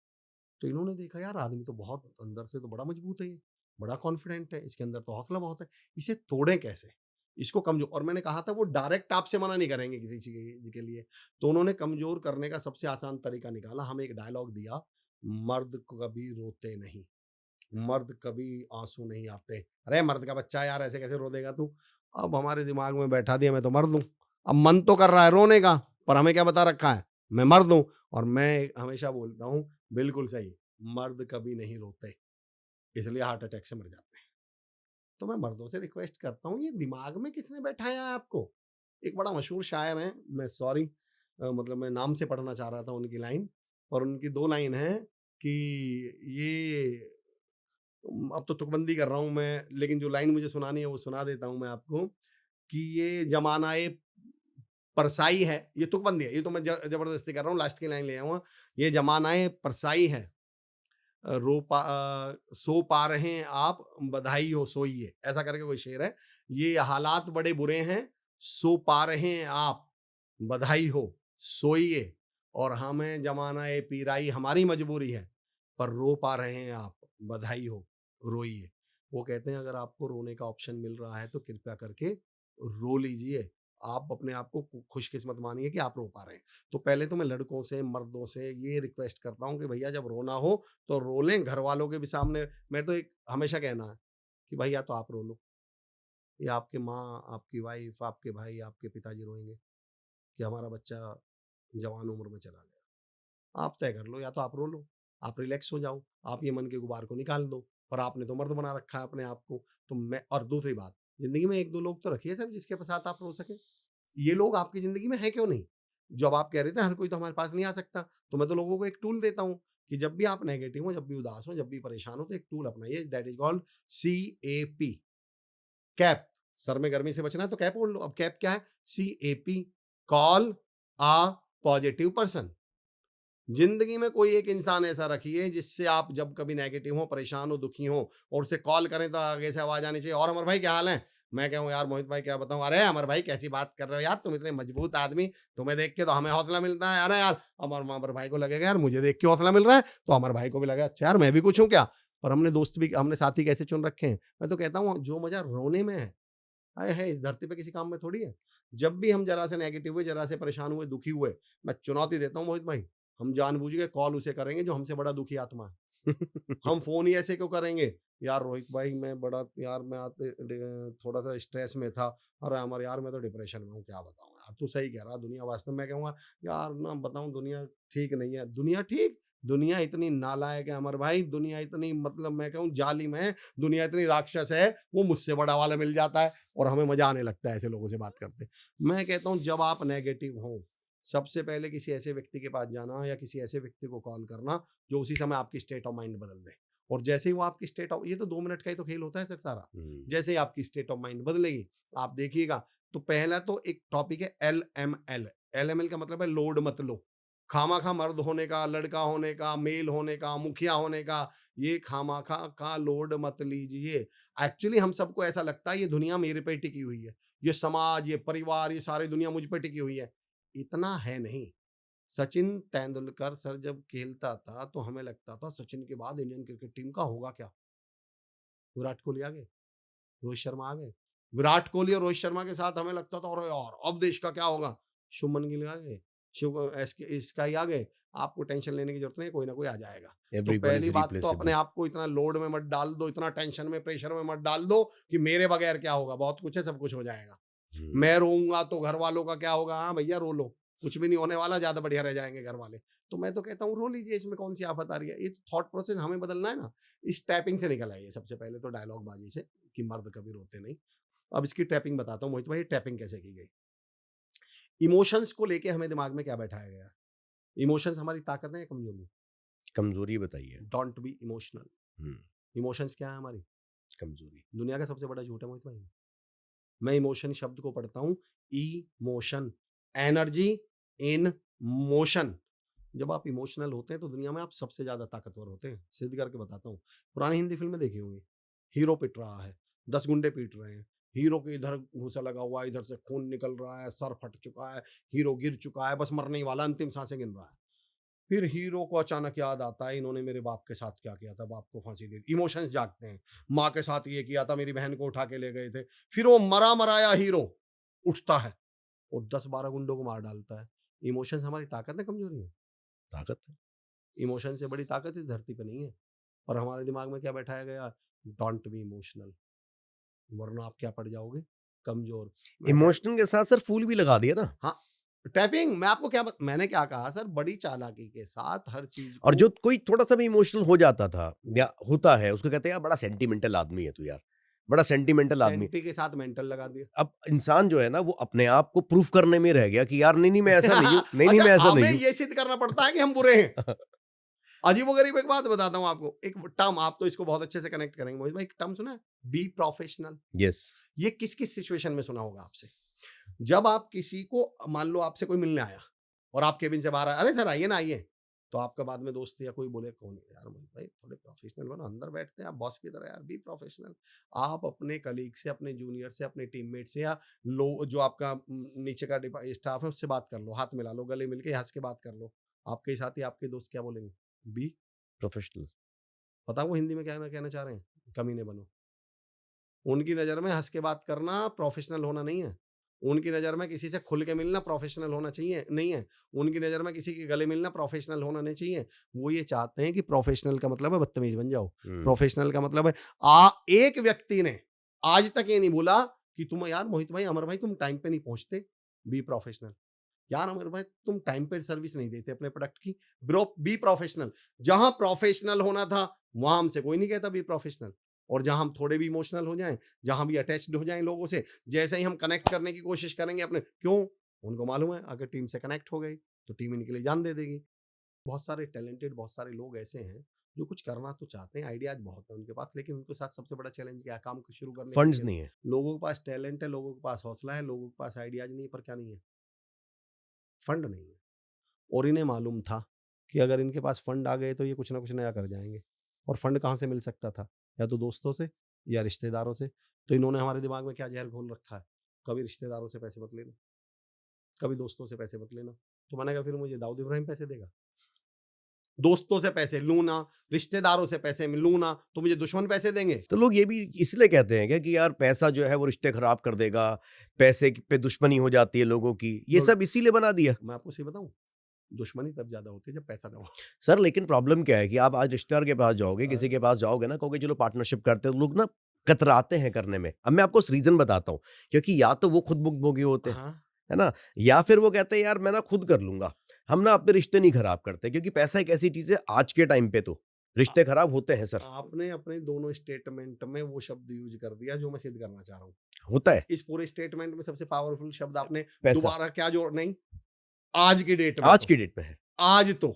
तो इन्होंने देखा यार आदमी तो बहुत अंदर से तो बड़ा मजबूत है ये, बड़ा कॉन्फिडेंट है, इसके अंदर तो हौसला बहुत है, इसे तोड़ें कैसे? इसको कमज़ोर और मैंने कहा था वो डायरेक्ट आपसे मना नहीं करेंगे किसी चीज़ के लिए। तो उन्होंने कमज़ोर करने का सबसे आसान तरीका निकाला, हमें एक डायलॉग दिया, मर्द कभी रोते नहीं, मर्द कभी आँसू नहीं आते। अरे मर्द का बच्चा है यार ऐसे कैसे रो देगा तू? अब हमारे दिमाग में बैठा दिया मैं तो मर्द हूँ। अब मन तो कर रहा है रोने का, पर हमें क्या बता रखा है? मैं मर्द हूँ और मैं हमेशा बोलता हूँ बिल्कुल सही, मर्द कभी नहीं रोते, इसलिए हार्ट अटैक से मर जाते हैं। तो मैं मर्दों से रिक्वेस्ट करता हूँ, ये दिमाग में किसने बैठाया है आपको? एक बड़ा मशहूर शायर हैं, मैं सॉरी मतलब मैं नाम से पढ़ना चाह रहा था उनकी लाइन और उनकी 2 लाइन हैं कि ये अब तो तुकबंदी कर रहा हूँ मैं, लेकिन जो लाइन मुझे सुनानी है वो सुना देता हूँ मैं आपको कि ये ज़माना-ए परसाई है, ये तुकबंदी है, ये तो मैं ज़बरदस्ती कर रहा हूँ, लास्ट की लाइन ले आऊँगा, ये ज़माना-ए परसाई है। सो पा रहे हैं आप बधाई हो सोइए ऐसा करके कोई शेर है ये हालात बड़े बुरे हैं सो पा रहे हैं आप बधाई हो सोइए और हमें जमाना ए पीराई हमारी मजबूरी है पर रो पा रहे हैं आप बधाई हो रोइए वो कहते हैं अगर आपको रोने का ऑप्शन मिल रहा है तो कृपया करके रो लीजिए आप अपने आप को खुशकिस्मत मानिए कि आप रो पा रहे हैं तो पहले तो मैं लड़कों से मर्दों से ये रिक्वेस्ट करता हूँ कि भैया जब रोना हो तो रो लें घर वालों के भी सामने मैं तो एक हमेशा कहना है कि भाई या तो आप रो लो या आपके माँ आपकी वाइफ आपके भाई आपके पिताजी रोएंगे कि हमारा बच्चा जवान उम्र में चला गया आप तय कर लो या तो आप रो लो आप रिलैक्स हो जाओ आप ये मन के गुबार को निकाल दो पर आपने तो मर्द बना रखा है अपने आप को तो मैं और दूसरी बात जिंदगी में एक दो लोग तो रखिए सर जिसके साथ आप रो सके ये लोग आपकी जिंदगी में है क्यों नहीं जो अब आप कह रहे थे हर कोई तो हमारे पास नहीं आ सकता तो मैं तो लोगों को एक टूल देता हूँ कि जब भी आप नेगेटिव हो जब भी उदास हो जब भी परेशान हो तो एक टूल अपनाइए that is called CAP cap सर में गर्मी से बचना है तो कैप ओढ़ लो अब कैप क्या है CAP कॉल आ पॉजिटिव पर्सन जिंदगी में कोई एक इंसान ऐसा रखिए जिससे आप जब कभी नेगेटिव हो परेशान हो दुखी हो और उसे कॉल करें तो आगे से आवाज आनी चाहिए और अमर भाई क्या हाल है मैं कहूँ यार मोहित भाई क्या बताऊं अरे अमर भाई कैसी बात कर रहे हो यार तुम इतने मजबूत आदमी तुम्हें देख के तो हमें हौसला मिलता है अरे यार अमर अमर भाई को लगेगा यार मुझे देख के हौसला मिल रहा है तो अमर भाई को भी लगा अच्छा यार मैं भी कुछ हूँ क्या और हमने दोस्त भी हमने साथी कैसे चुन रखे हैं मैं तो कहता हूँ जो मजा रोने में है आए है इस धरती पे किसी काम में थोड़ी है जब भी हम जरा से नेगेटिव हुए जरा से परेशान हुए दुखी हुए मैं चुनौती देता हूँ मोहित भाई हम जानबूझ के कॉल उसे करेंगे जो हमसे बड़ा दुखी आत्मा है हम फोन ही ऐसे क्यों करेंगे यार रोहित भाई मैं बड़ा यार मैं आते थोड़ा सा स्ट्रेस में था अरे अमर यार मैं तो डिप्रेशन में हूँ क्या बताऊँ यार तू सही कह रहा दुनिया वास्तव में कहूँगा यार ना बताऊँ दुनिया ठीक नहीं है दुनिया ठीक दुनिया इतनी नालायक है अमर भाई दुनिया इतनी मतलब मैं कहूँ जालिम है दुनिया इतनी राक्षस है वो मुझसे बड़ा वाला मिल जाता है और हमें मजा आने लगता है ऐसे लोगों से बात करते मैं कहता हूँ जब आप नेगेटिव हो सबसे पहले किसी ऐसे व्यक्ति के पास जाना या किसी ऐसे व्यक्ति को कॉल करना जो उसी समय आपकी स्टेट ऑफ माइंड बदल दे और जैसे ही वो आपकी स्टेट ऑफ ये तो 2 मिनट का ही तो खेल होता है सर सारा जैसे ही आपकी स्टेट ऑफ माइंड बदलेगी आप देखिएगा तो पहला तो एक टॉपिक है LML का मतलब है लोड मत लो खामाखा मर्द होने का लड़का होने का मेल होने का मुखिया होने का ये खामाखा का लोड मत लीजिए एक्चुअली हम सबको ऐसा लगता है ये दुनिया मेरे पे टिकी हुई है ये समाज ये परिवार ये सारी दुनिया मुझ पे टिकी हुई है इतना है नहीं सचिन तेंदुलकर सर जब खेलता था तो हमें लगता था सचिन के बाद इंडियन क्रिकेट टीम का होगा क्या विराट कोहली आ गए रोहित शर्मा आ गए विराट कोहली और रोहित शर्मा के साथ हमें लगता था अरे यार अब देश का क्या होगा शुभमन गिल आ गए इसका ही आ गए आपको टेंशन लेने की जरूरत नहीं कोई ना कोई आ जाएगा तो एवरीवन पहली इज बात तो अपने रिप्लेसेबल। आप को इतना लोड में मत डाल दो इतना टेंशन में प्रेशर में मत डाल दो कि मेरे बगैर क्या होगा बहुत कुछ है सब कुछ हो जाएगा मैं रोऊंगा तो घर वालों का क्या होगा, हाँ भैया रो लो, कुछ भी नहीं होने वाला, ज्यादा बढ़िया रह जाएंगे घर वाले। तो मैं तो कहता हूँ रो लीजिए, इसमें कौन सी आफत आ रही है। ये थॉट प्रोसेस हमें बदलना है ना, इस टैपिंग से निकल आइए सबसे पहले तो, डायलॉग बाजी से कि मर्द कभी रोते नहीं। अब इसकी टैपिंग बताता हूँ मोहित भाई, टैपिंग कैसे की गई। इमोशंस को लेके हमें दिमाग में क्या बैठाया गया, इमोशंस हमारी ताकत है या कमजोरी? कमजोरी बताइए। Don't be emotional. इमोशंस क्या है हमारी कमजोरी। दुनिया का सबसे बड़ा झूठ है मोहित भाई। मैं इमोशन शब्द को पढ़ता हूँ, इमोशन, एनर्जी इन मोशन। जब आप इमोशनल होते हैं तो दुनिया में आप सबसे ज्यादा ताकतवर होते हैं। सिद्ध करके बताता हूँ, पुरानी हिंदी फिल्में देखी होंगी, हीरो पिट रहा है, 10 गुंडे पीट रहे हैं, हीरो के इधर घूसा लगा हुआ है, इधर से खून निकल रहा है, सर फट चुका है, हीरो गिर चुका है, बस मरने ही वाला, अंतिम सांसें गिन रहा है। फिर हीरो को अचानक याद आता है, इन्होंने मेरे बाप के साथ क्या किया था, बाप को फांसी दे दी। इमोशंस जागते हैं, माँ के साथ ये किया था, मेरी बहन को उठा के ले गए थे। फिर वो मरा मराया हीरो उठता है और 10-12 गुंडों को मार डालता है। इमोशंस हमारी ताकत है कमजोरी है? ताकत है। इमोशन से बड़ी ताकत इस धरती पे नहीं है। और हमारे दिमाग में क्या बैठाया गया, डोंट बी इमोशनल, वरना आप क्या पड़ जाओगे, कमजोर। इमोशन के साथ सर फूल भी लगा दिया ना। हाँ, टैपिंग। मैं आपको मैंने क्या कहा सर, बड़ी चालाकी के साथ हर चीज और को। जो कोई थोड़ा सा भी इमोशनल हो जाता था या होता है, उसको कहते हैं यार बड़ा सेंटिमेंटल आदमी है तू यार, बड़ा सेंटिमेंटल आदमी। सेंटी के साथ मेंटल लगा दिया। अब इंसान जो है ना वो अपने आप को प्रूफ करने में रह गया कि यार नहीं नहीं मैं ऐसा नहीं हूँ, नहीं नहीं अच्छा, मैं ऐसा हमें नहीं हूँ। ये सिद्ध करना पड़ता है कि हम बुरे हैं। अजीबोगरीब एक बात बताता हूँ आपको, एक टर्म, आप तो इसको बहुत अच्छे से कनेक्ट करेंगे मोहित भाई, एक टर्म सुना है, बी प्रोफेशनल। यस। ये किस किस सिचुएशन में सुना होगा आपसे? जब आप किसी को, मान लो आपसे कोई मिलने आया और आप केबिन से बाहर आए, अरे सर आइए ना आइए, तो आपका बाद में दोस्त या कोई बोले कौन है यार मोहित भाई, थोड़े प्रोफेशनल बनो, अंदर बैठते हैं आप बॉस की तरह, यार बी प्रोफेशनल। आप अपने कलीग से, अपने जूनियर से, अपने टीममेट से, या लो जो आपका नीचे का स्टाफ है उससे बात कर लो, हाथ मिला लो, गले मिलके हंस के बात कर लो। आपके साथी, आपके दोस्त क्या बोलेंगे, बी प्रोफेशनल। पता वो हिंदी में क्या कहना चाह रहे हैं, कमीने बनो। उनकी नज़र में हंस के बात करना प्रोफेशनल होना नहीं है। उनकी नज़र में किसी से खुल के मिलना प्रोफेशनल होना चाहिए नहीं है। उनकी नज़र में किसी के गले मिलना प्रोफेशनल होना नहीं चाहिए। वो ये चाहते हैं कि प्रोफेशनल का मतलब है बदतमीज बन जाओ। प्रोफेशनल का मतलब है एक व्यक्ति ने आज तक ये नहीं बोला कि तुम यार मोहित भाई, अमर भाई तुम टाइम पे नहीं पहुंचते, बी प्रोफेशनल। यार अमर भाई तुम टाइम पे सर्विस नहीं देते अपने प्रोडक्ट की, ब्रो बी प्रोफेशनल। जहां प्रोफेशनल होना था वहां हमसे कोई नहीं कहता बी प्रोफेशनल। और जहां हम थोड़े भी इमोशनल हो जाएं, जहां भी अटैच्ड हो जाएं लोगों से, जैसे ही हम कनेक्ट करने की कोशिश करेंगे अपने, क्यों, उनको मालूम है अगर टीम से कनेक्ट हो गई तो टीम इनके लिए जान दे देगी। बहुत सारे टैलेंटेड, बहुत सारे लोग ऐसे हैं जो कुछ करना तो चाहते हैं, आइडियाज बहुत है उनके पास, लेकिन उनके साथ सबसे बड़ा चैलेंज क्या है, काम को शुरू करने के फंड्स लिए नहीं है। लोगों के पास टैलेंट है, लोगों के पास हौसला है, लोगों के पास आइडियाज नहीं है, पर क्या नहीं है, फंड नहीं है। और इन्हें मालूम था कि अगर इनके पास फंड आ गए तो ये कुछ ना कुछ नया कर जाएंगे। और फंड कहाँ से मिल सकता था, या तो दोस्तों से या रिश्तेदारों से। तो इन्होंने हमारे दिमाग में क्या जहर घोल रखा है, कभी रिश्तेदारों से पैसे मत लेना, कभी दोस्तों से पैसे मत लेना। तो मैंने कहा फिर मुझे दाऊद इब्राहिम पैसे देगा? दोस्तों से पैसे लूँ ना, रिश्तेदारों से पैसे लूँ ना, तो मुझे दुश्मन पैसे देंगे? तो लोग ये भी इसलिए कहते हैं क्या कि यार पैसा जो है वो रिश्ते खराब कर देगा, पैसे पे दुश्मनी हो जाती है लोगों की, ये सब इसीलिए बना दिया। मैं आपको सही बताऊं, दुश्मनी तब ज्यादा होती है जब पैसा ना हो। सर लेकिन प्रॉब्लम क्या है कि आप आज रिश्तेदार के पास जाओगे, हाँ। किसी के पास जाओगे ना, कहोगे चलो पार्टनरशिप करते हैं, तो लोग ना कतराते हैं करने में। अब मैं आपको रीजन बताता हूँ, क्योंकि या तो वो खुद भुगतभोगी होते हैं, हाँ, है ना, या फिर वो कहते हैं यार मैं ना खुद कर लूंगा। हम ना अपने रिश्ते नहीं खराब करते, क्योंकि पैसा एक ऐसी चीज है आज के टाइम पे तो रिश्ते खराब होते हैं सर। आपने अपने दोनों स्टेटमेंट में वो शब्द यूज कर दिया जो मैं सिद्ध करना चाह रहा हूँ। होता है इस पूरे स्टेटमेंट में सबसे पावरफुल शब्द आपने पैसा। दोबारा क्या जोड़, नहीं, आज की डेट में, आज तो की डेट में है, आज तो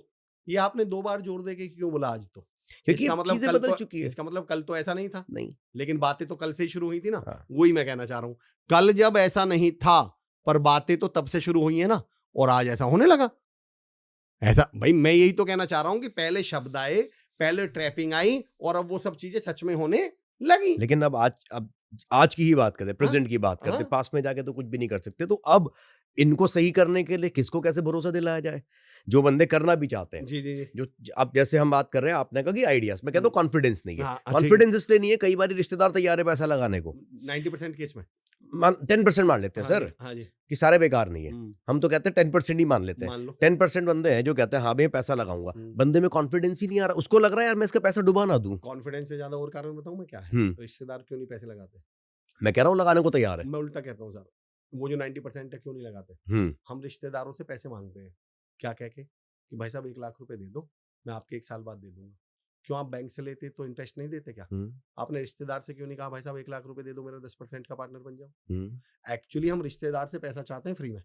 ये आपने 2 बार जोड़ दे के क्यों बोला आज तो? क्योंकि इसका अब मतलब चीजें कल बदल तो, चुकी है। इसका मतलब कल तो ऐसा नहीं था, नहीं। लेकिन बातें तो कल से ही शुरू हुई थी ना। हाँ। वही मैं कहना चाह रहा हूँ, कल जब ऐसा नहीं था पर बातें तो तब से शुरू हुई है ना, और आज ऐसा होने लगा। ऐसा भाई मैं यही तो कहना चाह रहा हूँ कि पहले शब्द आए, पहले ट्रैपिंग आई, और अब वो सब चीजें सच में होने लगी। लेकिन अब आज की ही बात करते, प्रेजेंट की बात करते, हाँ। पास में जाके तो कुछ भी नहीं कर सकते। तो अब इनको सही करने के लिए किसको कैसे भरोसा दिलाया जाए, जो बंदे करना भी चाहते हैं। जी जी जी। जो अब जैसे हम बात कर रहे हैं, आपने कहा कि आइडियाज, मैं कहता हूँ कॉन्फिडेंस नहीं है। हाँ, ठीक है। कॉन्फिडेंस इसलिए नहीं है, कई बार रिश्तेदार तैयार है पैसा लगाने को, 90% केस में 10% मान लेते हैं हाँ सर, जी, हाँ जी। कि सारे बेकार नहीं है। हम्म, हम तो कहते हैं 10% ही मान लेते हैं। मान लो 10% बंदे हैं जो कहते हैं हाँ भाई पैसा लगाऊंगा, बंदे में कॉन्फिडेंस ही नहीं आ रहा, उसको लग रहा है यार मैं इसका पैसा डुबा ना दूं। कॉन्फिडेंस से ज्यादा और कारण बताऊं मैं क्या है, हम्म। रिश्तेदार क्यों नहीं पैसे लगाते? मैं कह रहा हूँ लगाने को तैयार है। मैं उल्टा कहता हूँ सर, वो जो 90% है क्यों नहीं लगाते? हम रिश्तेदारों से पैसे मांगते हैं, क्या कह के कि भाई साहब 1 लाख रुपए दे दो, मैं आपके 1 साल बाद दे दूंगा। क्यों आप बैंक से लेते तो इंटरेस्ट नहीं देते क्या? आपने रिश्तेदार से क्यों नहीं कहा भाई साहब 1 लाख रुपए दे दो, मेरा 10% का पार्टनर बन जाओ? एक्चुअली हम रिश्तेदार से पैसा चाहते हैं फ्री में।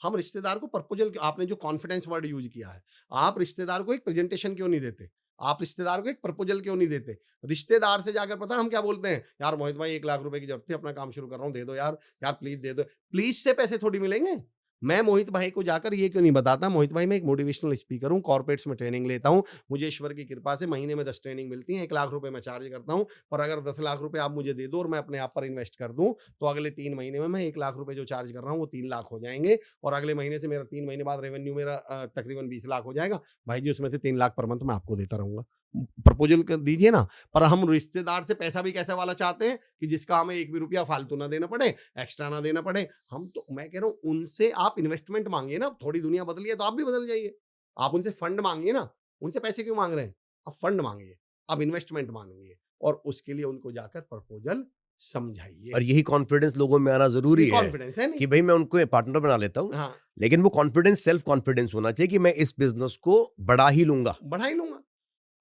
हम रिश्तेदार को प्रपोजल, आपने जो कॉन्फिडेंस वर्ड यूज किया है, आप रिश्तेदार को एक प्रेजेंटेशन क्यों नहीं देते? आप रिश्तेदार को एक प्रपोजल क्यों नहीं देते? रिश्तेदार से जाकर पता हम क्या बोलते हैं, यार मोहित भाई 1 लाख रुपए की जरूरत थी, अपना काम शुरू कर रहा हूँ, दे दो यार, यार प्लीज दे दो। प्लीज से पैसे थोड़ी मिलेंगे। मैं मोहित भाई को जाकर ये क्यों नहीं बताता, मोहित भाई मैं एक मोटिवेशनल स्पीकर हूँ, कॉर्पोरेट्स में ट्रेनिंग लेता हूँ, मुझे ईश्वर की कृपा से महीने में 10 ट्रेनिंग मिलती है, 1 लाख रुपए मैं चार्ज करता हूँ, पर अगर 10 लाख रुपए आप मुझे दे दो और मैं अपने आप पर इन्वेस्ट कर दूं, तो अगले 3 महीने में मैं 1 लाख रुपए जो चार्ज कर रहा हूँ वो 3 लाख हो जाएंगे, और अगले महीने से मेरा 3 महीने बाद रेवेन्यू मेरा तकरीबन 20 लाख हो जाएगा। भाई जी उसमें से 3 लाख पर मंथ मैं आपको देता रहूंगा। प्रपोजल दीजिए ना। पर हम रिश्तेदार से पैसा भी कैसा वाला चाहते हैं कि जिसका हमें 1 भी रुपया फालतू ना देना पड़े, एक्स्ट्रा ना देना पड़े। हम तो, मैं कह रहा हूँ उनसे आप इन्वेस्टमेंट मांगिए ना, थोड़ी दुनिया बदली है तो आप भी बदल जाइए। आप उनसे फंड मांगिए ना, उनसे पैसे क्यों मांग रहे हैं? आप फंड मांगिए, आप इन्वेस्टमेंट मांगिए, और उसके लिए उनको जाकर प्रपोजल समझाइए। और यही कॉन्फिडेंस लोगों में आना जरूरी है कॉन्फिडेंस है कि भाई मैं उनको पार्टनर बना लेता हूँ, हाँ, लेकिन वो कॉन्फिडेंस, सेल्फ कॉन्फिडेंस होना चाहिए कि मैं इस बिजनेस को बढ़ा ही लूंगा। बढ़ा ही लूंगा।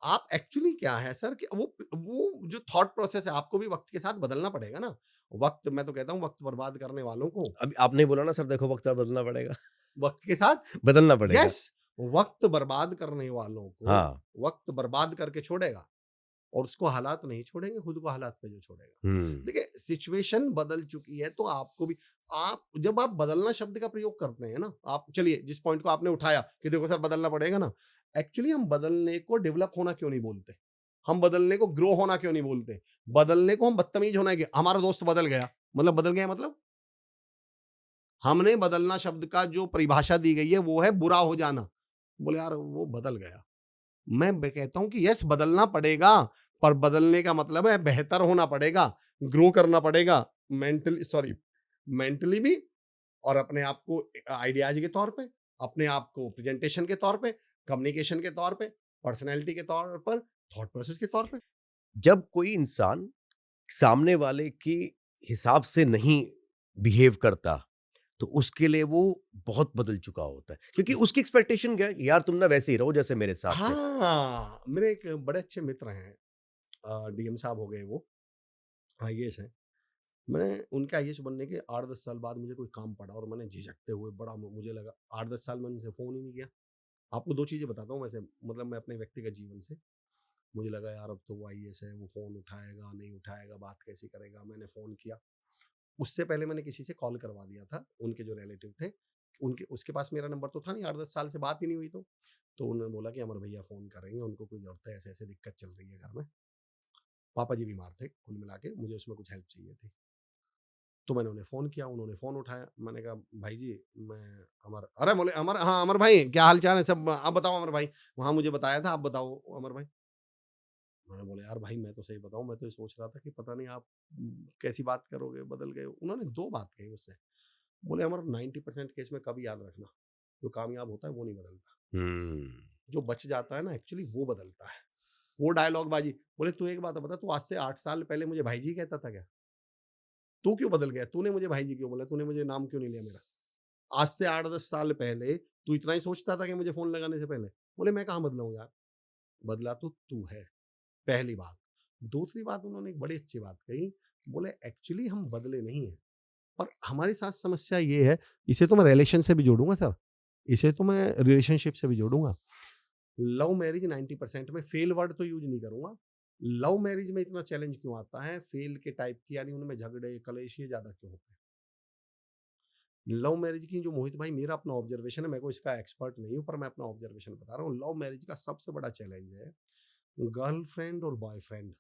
आप एक्चुअली क्या है सर कि वो जो थॉट प्रोसेस है आपको भी वक्त के साथ बदलना पड़ेगा ना। वक्त, मैं तो कहता हूँ वक्त बर्बाद करने वालों को अभी आपने बोला ना सर, देखो वक्त बदलना पड़ेगा, वक्त के साथ बदलना पड़ेगा। यस, वक्त बर्बाद करने वालों को हाँ। वक्त बर्बाद करके छोड़ेगा, और उसको हालात नहीं छोड़ेंगे, खुद को हालात पे जो छोड़ेगा। देखिए सिचुएशन बदल चुकी है, तो आपको भी, आप जब आप बदलना शब्द का प्रयोग करते हैं ना, आप चलिए जिस पॉइंट को आपने उठाया कि देखो सर बदलना पड़ेगा ना, एक्चुअली हम बदलने को डेवलप होना क्यों नहीं बोलते? हम बदलने को ग्रो होना क्यों नहीं बोलते? बदलने को हम बदतमीज होना है कि हमारा दोस्त बदल गया, मतलब बदल गया, मतलब हमने बदलना शब्द का जो परिभाषा दी गई है वो है बुरा हो जाना। बोले यार वो बदल गया। मैं कहता हूं कि यस बदलना पड़ेगा, पर बदलने का मतलब है बेहतर होना पड़ेगा, ग्रो करना पड़ेगा, मेंटली, सॉरी, मेंटली भी, और अपने आप को आइडियाज के तौर पे, अपने आप को प्रेजेंटेशन के तौर पे, कम्युनिकेशन के तौर पे, पर्सनैलिटी के तौर पर, थॉट प्रोसेस के तौर पे। जब कोई इंसान सामने वाले के हिसाब से नहीं बिहेव करता, तो उसके लिए वो बहुत बदल चुका होता है, क्योंकि उसकी एक्सपेक्टेशन क्या है कि यार तुम ना वैसे ही रहो जैसे मेरे साथ थे। हाँ, मेरे एक बड़े अच्छे मित्र हैं, डीएम साहब हो गए, वो आईएएस हैं। मैंने उनके आईएएस बनने के 8-10 साल बाद मुझे कोई काम पड़ा, और मैंने झिझकते हुए, बड़ा मुझे लगा, 8-10 साल मैंने उनसे फ़ोन ही नहीं किया। आपको 2 चीज़ें बताता हूँ वैसे, मतलब मैं अपने व्यक्तिगत जीवन से, मुझे लगा यार अब तो वो आईएएस है, वो फ़ोन उठाएगा, नहीं उठाएगा, बात कैसे करेगा? मैंने फ़ोन किया। उससे पहले मैंने किसी से कॉल करवा दिया था, उनके जो रिलेटिव थे, उनके उसके पास मेरा नंबर तो था नहीं, 8-10 साल से बात ही नहीं हुई तो उन्होंने बोला कि अमर भैया फ़ोन करेंगे, उनको कोई ज़रूरत है, ऐसे-ऐसे दिक्कत चल रही है घर में। पापा जी बीमार थे, कुल मिला के मुझे उसमें कुछ हेल्प चाहिए थी। तो मैंने उन्हें फ़ोन किया, उन्होंने फ़ोन उठाया। मैंने कहा, "भाई जी, मैं अमर।" अरे! बोले, "अमर, हाँ, अमर भाई, क्या हाल-चाल है सब? आप बताओ अमर भाई, वहाँ मुझे बताया था, आप बताओ अमर भाई।" मैंने बोला, "यार भाई, मैं तो सही बताऊँ, मैं तो ये सोच रहा था कि पता नहीं आप कैसी बात करोगे, बदल गए हो।" उन्होंने 2 बात कही मुझसे। बोले, "अमर, 90% केस में कभी याद रखना, जो कामयाब होता है वो नहीं बदलता। जो बच जाता है ना एक्चुअली वो बदलता है।" वो डायलॉग बाजी। बोले, "तू एक बात बता, तू आज से 8 साल पहले मुझे भाई जी कहता था क्या? तू क्यों बदल गया? तूने मुझे भाई जी क्यों बोला? तूने मुझे नाम क्यों नहीं लिया मेरा? आज से 8-10 साल पहले तू इतना ही सोचता था कि मुझे फ़ोन लगाने से पहले?" बोले, "मैं कहाँ बदला हूँ यार, बदला तो तू है।" पहली बात। दूसरी बात, उन्होंने एक बड़ी अच्छी बात कही, बोले, "एक्चुअली हम बदले नहीं हैं, पर हमारे साथ समस्या ये है।" इसे तो मैं रिलेशन से भी जोड़ूँगा सर, इसे तो मैं रिलेशनशिप से भी जोड़ूँगा। लव मैरिज 90% में, फेल वर्ड तो यूज़ नहीं करूँगा। लव मैरिज में इतना चैलेंज क्यों आता है? फेल के टाइप की, यानी उनमें झगड़े, कलेश ये ज़्यादा क्यों होते हैं? लव मैरिज की जो, मोहित भाई मेरा अपना ऑब्जर्वेशन है, मैं कोई इसका एक्सपर्ट नहीं हूँ, पर मैं अपना ऑब्जर्वेशन बता रहा हूँ। लव मैरिज का सबसे बड़ा चैलेंज है, गर्लफ्रेंड और बॉयफ्रेंड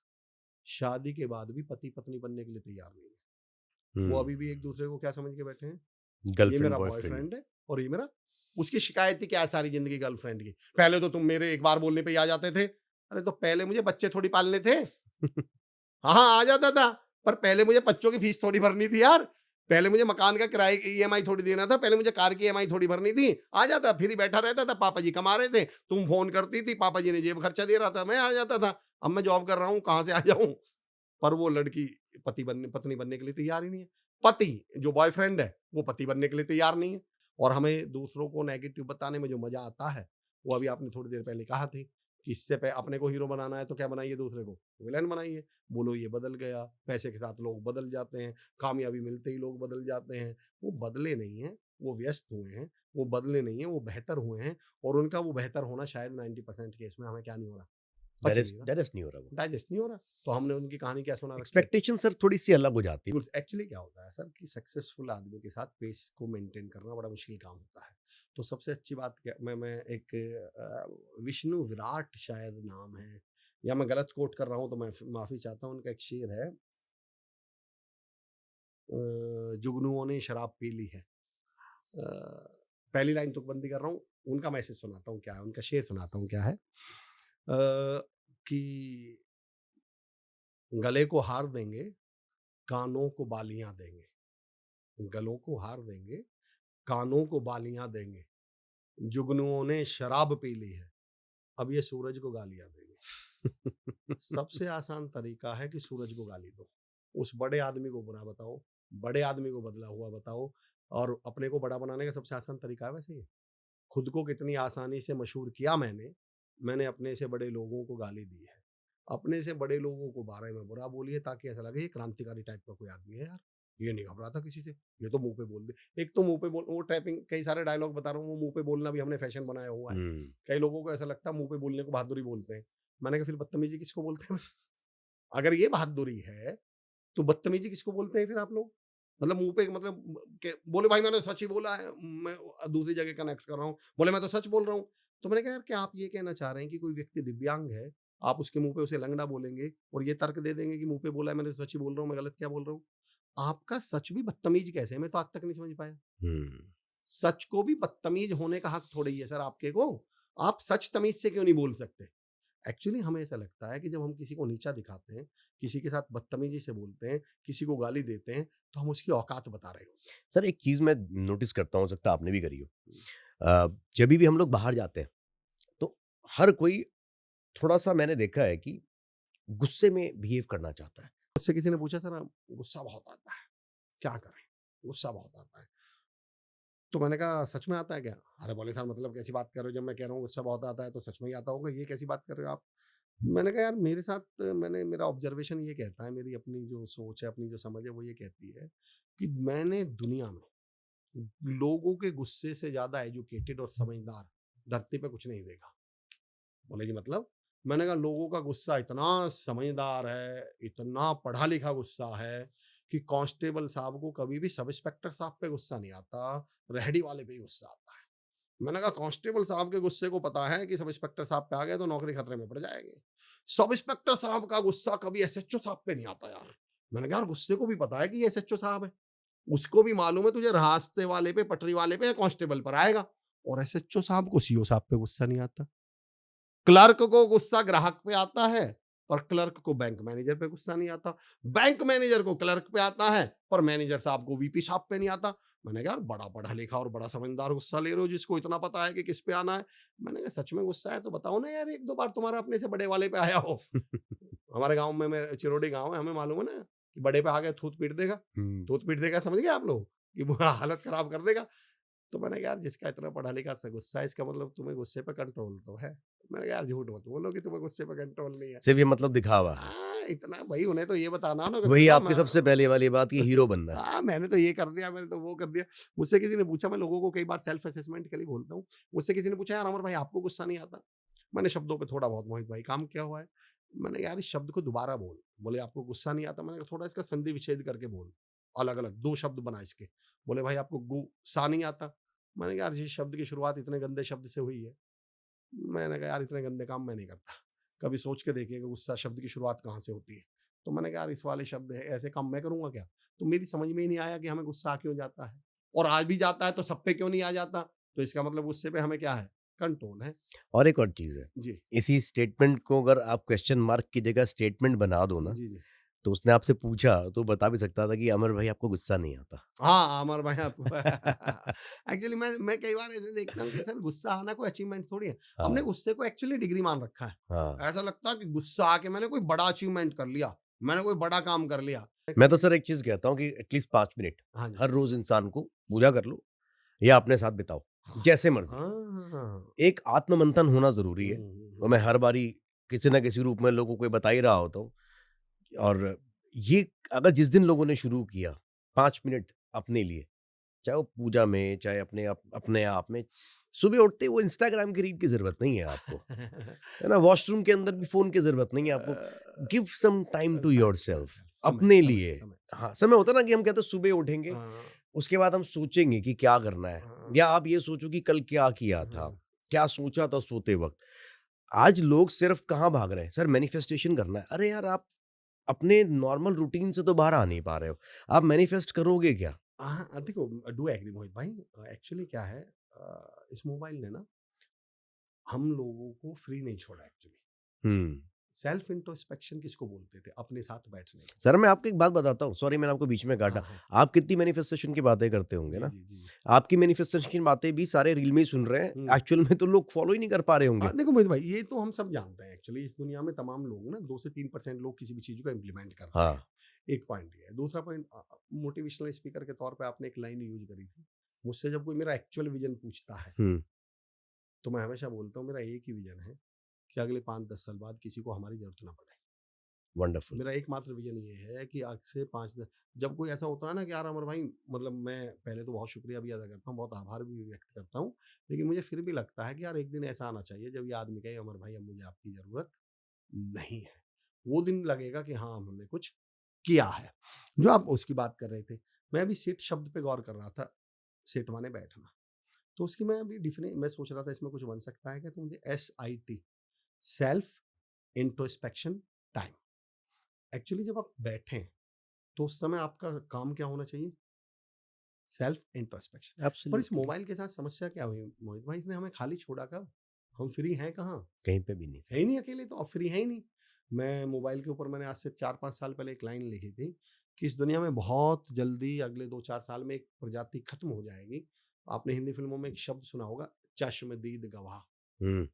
शादी के बाद भी पति पत्नी बनने के लिए तैयार नहीं है। वो अभी भी एक दूसरे को क्या समझ के बैठे हैं? ये गर्लफ्रेंड मेरा बॉयफ्रेंड। बॉयफ्रेंड है और ये मेरा, उसकी शिकायत थी क्या है सारी जिंदगी गर्लफ्रेंड की? पहले तो तुम मेरे एक बार बोलने पे ही आ जाते थे। अरे तो पहले मुझे बच्चे थोड़ी पालने थे। हाँ हाँ आ जाता था, पर पहले मुझे बच्चों की फीस थोड़ी भरनी थी यार। पहले मुझे मकान का किराए की ईएमआई थोड़ी देना था, पहले मुझे कार की ईएमआई थोड़ी भरनी थी। आ जाता, फिर ही बैठा रहता था, पापा जी कमा रहे थे, तुम फोन करती थी, पापा जी ने जेब खर्चा दे रहा था, मैं आ जाता था। अब मैं जॉब कर रहा हूँ, कहाँ से आ जाऊं? पर वो लड़की पति बनने पत्नी बनने के लिए तैयार ही नहीं है। पति जो बॉयफ्रेंड है वो पति बनने के लिए तैयार नहीं है, और हमें दूसरों को नेगेटिव बताने में जो मजा आता है वो अभी आपने थोड़ी देर पहले कहा थी कि इससे अपने को हीरो बनाना है तो क्या बनाइए, दूसरे को विलन बनाइए। बोलो ये बदल गया, पैसे के साथ लोग बदल जाते हैं, कामयाबी मिलते ही लोग बदल जाते हैं। वो बदले नहीं हैं, वो व्यस्त हुए हैं, वो बदले नहीं हैं, वो बेहतर हुए हैं, और उनका वो बेहतर होना शायद 90% केस में हमें क्या नहीं हो रहा, पच नहीं रहा, डाइजेस्ट नहीं हो रहा वो। डाइजेस्ट नहीं हो रहा। तो हमने उनकी कहानी क्या सुना रखी है। एक्सपेक्टेशन सर थोड़ी सी अलग हो जाती है। एक्चुअली क्या होता है सर कि सक्सेसफुल आदमी के साथ पेस को मेंटेन करना बड़ा मुश्किल काम होता है। तो सबसे अच्छी बात क्या, मैं एक विष्णु विराट शायद नाम है, या मैं गलत कोट कर रहा हूँ तो मैं माफी चाहता हूँ। उनका एक शेर है, जुगनुओं ने शराब पी ली है। पहली लाइन तुकबंदी कर रहा हूँ, उनका मैसेज सुनाता हूँ क्या है, उनका शेर सुनाता हूँ क्या है, कि गले को हार देंगे, कानों को बालियां देंगे, गलों को हार देंगे, कानों को बालियां देंगे, जुगनुओं ने शराब पी ली है, अब ये सूरज को गालियां देंगे। सबसे आसान तरीका है कि सूरज को गाली दो, उस बड़े आदमी को बुरा बताओ, बड़े आदमी को बदला हुआ बताओ, और अपने को बड़ा बनाने का सबसे आसान तरीका है वैसे ये। खुद को कितनी आसानी से मशहूर किया मैंने अपने से बड़े लोगों को गाली दी है, अपने से बड़े लोगों को बारे में बुरा बोली है, ताकि ऐसा लगे ये क्रांतिकारी टाइप का कोई आदमी है यार, ये नहीं घबराता किसी से, ये तो मुंह पे बोल दे। एक तो मुंह पे बोल, वो टाइपिंग कई सारे डायलॉग बता रहा हूँ, वो मुंह पे बोलना भी हमने फैशन बनाया हुआ है। कई लोगों को ऐसा लगता है मुंह पे बोलने को बहादुरी बोलते हैं। मैंने कहा फिर बदतमीजी किसको बोलते हैं? अगर ये बहादुरी है तो बदतमीजी किसको बोलते हैं फिर आप लोग? मतलब मुंह पे, मतलब बोले भाई मैंने सच ही बोला है, मैं दूसरी जगह कनेक्ट कर रहा हूँ, बोले मैं तो सच बोल रहा हूँ। तो मैंने कहा यार क्या आप ये कहना चाह रहे हैं कि कोई व्यक्ति दिव्यांग है, आप उसके मुंह पे उसे लंगड़ा बोलेंगे और ये तर्क दे देंगे कि मुंह पे बोला है, मैंने तो सच ही बोल रहा हूँ, मैं गलत क्या बोल रहा हूँ? आपका सच भी बदतमीज कैसे है, मैं तो आज तक नहीं समझ पाया। सच को भी बदतमीज होने का हक थोड़ी है सर आपके को, आप सच तमीज से क्यों नहीं बोल सकते? एक्चुअली हमें ऐसा लगता है कि जब हम किसी को नीचा दिखाते हैं, किसी के साथ बदतमीजी से बोलते हैं, किसी को गाली देते हैं, तो हम उसकी औकात बता रहे होते हैं। सर एक चीज मैं नोटिस करता हूँ, हो सकता है आपने भी करी हो। जब भी हम लोग बाहर जाते हैं तो हर कोई थोड़ा सा, मैंने देखा है कि गुस्से में बिहेव करना चाहता है। मुझसे किसी ने पूछा सर गुस्सा बहुत आता है, क्या करें? गुस्सा बहुत आता है। तो मैंने कहा सच में आता है क्या? अरे बोले सर मतलब कैसी बात कर रहे हो, जब मैं कह रहा हूँ गुस्सा बहुत आता है तो सच में ही आता होगा, ये कैसी बात कर रहे हो आप? मैंने कहा यार मेरे साथ, मेरा ऑब्जर्वेशन ये कहता है, मेरी अपनी जो सोच है, अपनी जो समझ है वो ये कहती है कि मैंने दुनिया में लोगों के गुस्से से ज्यादा एजुकेटेड और समझदार धरती पे कुछ नहीं देखा। बोले जी मतलब? मैंने कहा लोगों का गुस्सा इतना समझदार है, इतना पढ़ा लिखा गुस्सा है कि कांस्टेबल साहब को कभी भी सब इंस्पेक्टर साहब पे गुस्सा नहीं आता, रेहड़ी वाले पे ही गुस्सा आता है। मैंने कहा कांस्टेबल साहब के गुस्से को पता है कि सब इंस्पेक्टर साहब पे आ गए तो नौकरी खतरे में पड़ जाएगी। सब इंस्पेक्टर साहब का गुस्सा कभी एसएचओ साहब पे नहीं आता यार। मैंने कहा यार गुस्से को भी पता है कि ये एसएचओ साहब है, उसको भी मालूम है तुझे रास्ते वाले पे, पटरी वाले पे या कांस्टेबल पर आएगा, और एसएचओ साहब को सीओ साहब पे गुस्सा नहीं आता। क्लर्क को गुस्सा ग्राहक पे आता है, पर क्लर्क को बैंक मैनेजर पे गुस्सा नहीं आता। बैंक मैनेजर को क्लर्क पे आता है, पर मैनेजर साहब को वीपी साहब पे नहीं आता। मैंने कहा यार बड़ा पढ़ा लिखा और बड़ा समझदार गुस्सा ले रहे हो, जिसको इतना पता है कि किस पे आना है। मैंने कहा सच में गुस्सा है तो बताओ ना यार, एक दो बार तुम्हारा अपने से बड़े वाले पे आया हो। हमारे गांव में, मैं चिरोड़ी गांव है, हमें मालूम है ना कि बड़े पे आ गया थूत पीट देगा। थूत पीट देगा समझ गए आप लोग, कि वो हालत खराब कर देगा। तो मैंने कहा यार जिसका इतना पढ़ा लिखा सा गुस्सा है, इसका मतलब तुम्हें गुस्से पे कंट्रोल तो है। मैंने कहा यार झूठ मत बोलो कि तुम्हें गुस्से पे कंट्रोल नहीं है। सिर्फ ये मतलब दिखावा है। इतना भाई, उन्हें तो ये बताना ना कि वही देखो आपकी सबसे पहले वाली बात, ये हीरो बनना है। मैंने तो ये कर दिया, मैंने तो वो कर दिया। मुझसे किसी ने पूछा, मैं लोगों को कई बार सेल्फ असेसमेंट के लिए बोलता हूँ, मुझसे किसी ने पूछा यार अमर भाई आपको गुस्सा नहीं आता? मैंने शब्दों पे थोड़ा बहुत मोहित भाई काम किया हुआ है। मैंने कहा यार इस शब्द को दोबारा बोल। बोले आपको गुस्सा नहीं आता? मैंने कहा थोड़ा इसका संधि विच्छेद करके बोल, अलग अलग दो शब्द बना इसके। बोले भाई आपको गुस्सा नहीं आता? मैंने कहा यार जिस शब्द की शुरुआत इतने गंदे शब्द से हुई है, मैंने कहा यार इतने गंदे काम मैं नहीं करता, कभी सोच के देखिए कि गुस्सा शब्द की शुरुआत कहाँ से होती है। तो मैंने कहा यार इस वाले शब्द है, ऐसे काम मैं करूंगा क्या? तो मेरी समझ में ही नहीं आया कि हमें गुस्सा क्यों जाता है, और आज भी जाता है तो सब पे क्यों नहीं आ जाता? तो इसका मतलब गुस्से पे हमें क्या है, कंट्रोल है। और एक और चीज है, जी इसी स्टेटमेंट को अगर आप क्वेश्चन मार्क की जगह स्टेटमेंट बना दो ना, जी जी। तो उसने आपसे पूछा तो बता भी सकता था कि अमर भाई आपको गुस्सा नहीं आता। हाँ अमर भाई आपको एक्चुअली मैं कई बार ऐसे देखता हूँ कि सर गुस्सा आना कोई अचीवमेंट थोड़ी है। हमने हाँ, गुस्से को एक्चुअली डिग्री मान रखा है। हाँ। ऐसा लगता है कि गुस्सा आके मैंने कोई बड़ा अचीवमेंट कर लिया, मैंने कोई बड़ा काम कर लिया। मैं तो सर एक चीज़ कहता हूँ कि एटलीस्ट 5 मिनट हाँ जी। हर रोज़ इंसान को पूजा कर लो या अपने साथ बिताओ, हाँ, जैसे मर्ज़ी। हाँ। एक आत्म-मंथन होना ज़रूरी है और मैं हुँ। हर बारी किसी न किसी रूप में लोगों को ये बता ही रहा होता हूँ और ये अगर जिस दिन लोगों ने शुरू किया 5 मिनट अपने लिए, चाहे वो पूजा में, चाहे अपने आप में, सुबह उठते ही वो इंस्टाग्राम की रील की ज़रूरत नहीं है आपको, है ना? वॉशरूम के अंदर भी फ़ोन की ज़रूरत नहीं है आपको। Give some time to time to yourself yourself समय, अपने समय, लिए। समय, समय। हाँ, समय होता है ना कि हम कहते हैं सुबह उठेंगे, हाँ, उसके बाद हम सोचेंगे कि क्या करना है हाँ, या आप ये सोचो कि कल क्या किया था, हाँ। क्या सोचा था सोते वक़्त। आज लोग सिर्फ़ कहाँ भाग रहे हैं? सर मैनिफेस्टेशन करना है। अरे यार आप अपने नॉर्मल रूटीन से तो बाहर आ नहीं पा रहे हो। आप मैनिफेस्ट करोगे क्या? हाँ, देखो डू एग्री मोहित भाई एक्चुअली क्या है इस मोबाइल ने ना हम लोगों को फ्री नहीं छोड़ा एक्चुअली। हुँ। सेल्फ इंट्रोस्पेक्शन किसको बोलते थे? अपने साथ बैठने को। सर मैं आपको एक बात बताता हूँ, सॉरी मैंने आपको बीच में हाँ, काटा। हाँ। आप कितनी मैनिफेस्टेशन की बातें करते होंगे जी, ना? जी, जी। आपकी मैनिफेस्टेशन की बातें भी सारे रील में ही सुन रहे हैं। हुँ। एक्चुअल में तो लोग फॉलो ही नहीं कर पा रहे होंगे। देखो मोहित भाई ये तो हम सब जानते हैं एक्चुअली इस दुनिया में तमाम लोग ना 2 से 3% लोग किसी भी चीज़ को इम्प्लीमेंट करते हाँ। हैं। एक पॉइंट ये है। दूसरा पॉइंट मोटिवेशनल स्पीकर के तौर पे आपने एक लाइन यूज़ करी थी। मुझसे जब कोई मेरा एक्चुअल विज़न पूछता है, हुँ, तो मैं हमेशा बोलता हूँ मेरा एक ही विज़न है कि अगले 5-10 साल बाद किसी को हमारी ज़रूरत ना पड़े। वंडरफुल। मेरा एकमात्र विज़न ये है कि आज से 5-10 जब कोई ऐसा होता है ना कि यार अमर भाई मतलब मैं पहले तो बहुत शुक्रिया भी अदा करता हूँ, बहुत आभार भी व्यक्त करता हूँ। लेकिन मुझे फिर भी लगता है कि यार एक दिन ऐसा आना चाहिए जब ये आदमी कहे अमर भाई अब मुझे आपकी ज़रूरत नहीं है। वो दिन लगेगा कि हाँ, हमने कुछ किया है। जो आप उसकी बात कर रहे थे, मैं अभी सिट शब्द पे गौर कर रहा था, सिट माने बैठना। तो उसकी मैं अभी मैं सोच रहा था इसमें कुछ बन सकता है क्या? तो मुझे SIT self introspection time actually जब आप बैठें तो उस समय आपका काम क्या होना चाहिए? Self introspection. पर इस एब्सोल्युटली। मोबाइल के साथ समस्या क्या हुई मोहित भाई इसने हमें खाली छोड़ा कब? हम फ्री हैं कहाँ? कहीं पे भी नहीं है सर। ही नहीं अकेले तो अब फ्री है ही नहीं। मैं मोबाइल के ऊपर मैंने आज से 4-5 साल पहले एक लाइन लिखी थी कि इस दुनिया में बहुत जल्दी अगले 2-4 साल में एक प्रजाति खत्म हो जाएगी। आपने हिंदी फ़िल्मों में एक शब्द सुना होगा चश्मदीद गवाह। हुँ,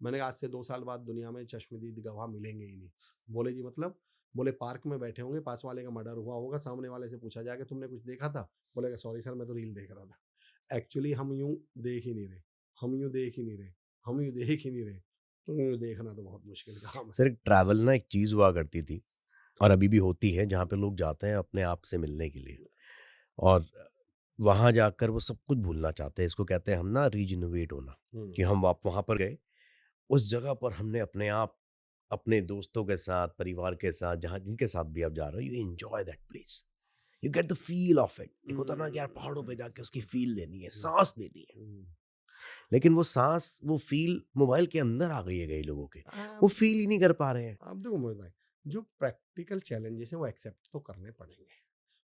मैंने कहा आज से 2 साल बाद दुनिया में चश्मदीद गवाह मिलेंगे ही नहीं। बोले जी मतलब? बोले पार्क में बैठे होंगे, पास वाले का मर्डर हुआ होगा, सामने वाले से पूछा जाएगा तुमने कुछ देखा था? बोलेगा सॉरी सर मैं तो रील देख रहा था। एक्चुअली हम यूँ देख ही नहीं रहे, हम यूँ देख ही नहीं रहे, हम यूँ देख ही नहीं रहे। तो यूँ देखना तो बहुत मुश्किल काम है। सर एक ट्रैवल ना एक चीज़ हुआ करती थी और अभी भी होती है जहाँ पे लोग जाते हैं अपने आप से मिलने के लिए और वहाँ जाकर वो सब कुछ भूलना चाहते हैं। इसको कहते हैं हम ना रीजेनरेट होना हुँ, कि हम आप वहाँ पर गए, उस जगह पर हमने अपने आप अपने दोस्तों के साथ, परिवार के साथ, जहाँ जिनके साथ भी आप जा रहे हो, you enjoy that place. You get the feel of it. एक होता है ना कि यार पहाड़ों पे जाके उसकी फील लेनी है, हुँ, साँस लेनी है। हुँ। लेकिन वो साँस, वो फील मोबाइल के अंदर आ गई है कई लोगों के। वो अब फील ही नहीं कर पा रहे हैं। अब देखो मोहित भाई, जो प्रैक्टिकल चैलेंजेस हैं वो एक्सेप्ट तो करने पड़ेंगे।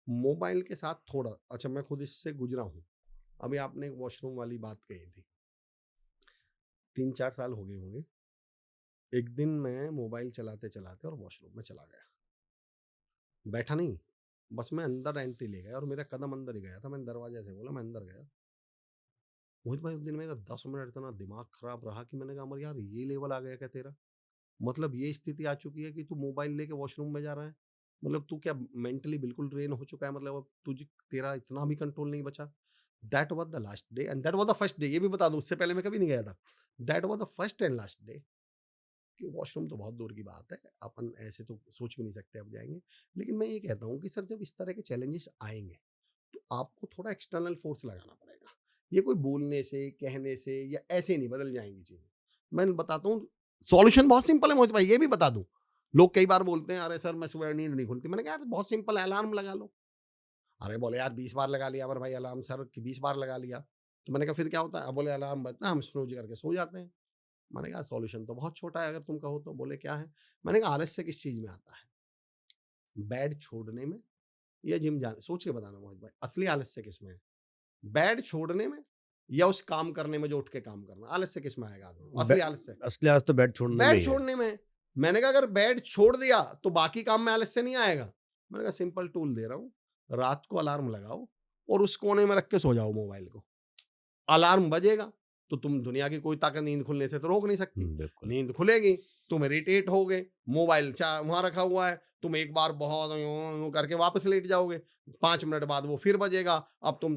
मोबाइल के साथ थोड़ा अच्छा मैं खुद इससे गुज़रा हूँ। अभी आपने एक वॉशरूम वाली बात कही थी। 3-4 साल हो गए होंगे। एक दिन मैं मोबाइल चलाते-चलाते और वॉशरूम में चला गया। बैठा नहीं, बस मैं अंदर एंट्री ले गया और मेरा कदम अंदर ही गया था। मैंने दरवाजे से बोला मैं अंदर गया। मोहित भाई उस दिन मेरा 10 मिनट इतना दिमाग खराब रहा कि मैंने कहा अमर यार ये लेवल आ गया क्या तेरा? मतलब ये स्थिति आ चुकी है कि तू मोबाइल लेके वॉशरूम में जा रहा है? मतलब तू क्या मेंटली बिल्कुल ड्रेन हो चुका है मतलब अब तुझे तेरा इतना भी कंट्रोल नहीं बचा? That was the last day and that was the first day ये भी बता दूँ उससे पहले मैं कभी नहीं गया था। That was the first and last day कि वॉशरूम तो बहुत दूर की बात है। अपन ऐसे तो सोच भी नहीं सकते अब जाएँगे। लेकिन मैं ये कहता हूँ कि सर जब इस तरह के चैलेंजेस आएँगे, तो आपको थोड़ा एक्सटर्नल फ़ोर्स लगाना पड़ेगा। ये कोई बोलने से, कहने से या ऐसे नहीं बदल जाएँगी चीज़ें। मैं बताता हूँ सॉल्यूशन बहुत सिंपल है मोहित भाई ये भी बता दूँ। लोग कई बार बोलते हैं अरे सर मैं सुबह नींद नहीं खुलती। मैंने कहा यार बहुत सिंपल है अलार्म लगा लो। अरे बोले यार 20 बार लगा लिया अमर भाई अलार्म सर कि 20 बार लगा लिया। तो मैंने कहा फिर क्या होता है? बोले अलार्म बजता है हम स्नूज़ करके सो जाते हैं। मैंने कहा सॉल्यूशन तो बहुत छोटा है अगर तुम कहो तो। बोले क्या है? मैंने कहा आलस्य किस चीज़ में आता है? बेड छोड़ने में या जिम जाने सोच के बताना मोहित भाई असली आलस्य किसमें है? बेड छोड़ने में या उस काम करने में जो उठ के काम करना? आलस्य किसमें आएगा आदमी को? बे असली आलस्य? असली आज तो बेड छोड़ने में बेड ही है। छोड़ने में है। मैंने कहा अगर बेड छोड़ दिया तो बाकी काम में आलस्य नहीं आएगा। मैंने कहा सिंपल टूल दे रहा हूँ, रात को अलार्म लगाओ और उस कोने में रख के सो जाओ मोबाइल को। अलार्म बजेगा तो तुम दुनिया की कोई ताकत नींद खुलने से तो रोक नहीं सकती। बिल्कुल। नींद खुलेगी, तुम इरिटेट होगे, मोबाइल चा वहाँ रखा हुआ है, तुम एक बार बहुत यूं यूं करके वापस लेट जाओगे, 5 मिनट बाद वो फिर बजेगा, अब तुम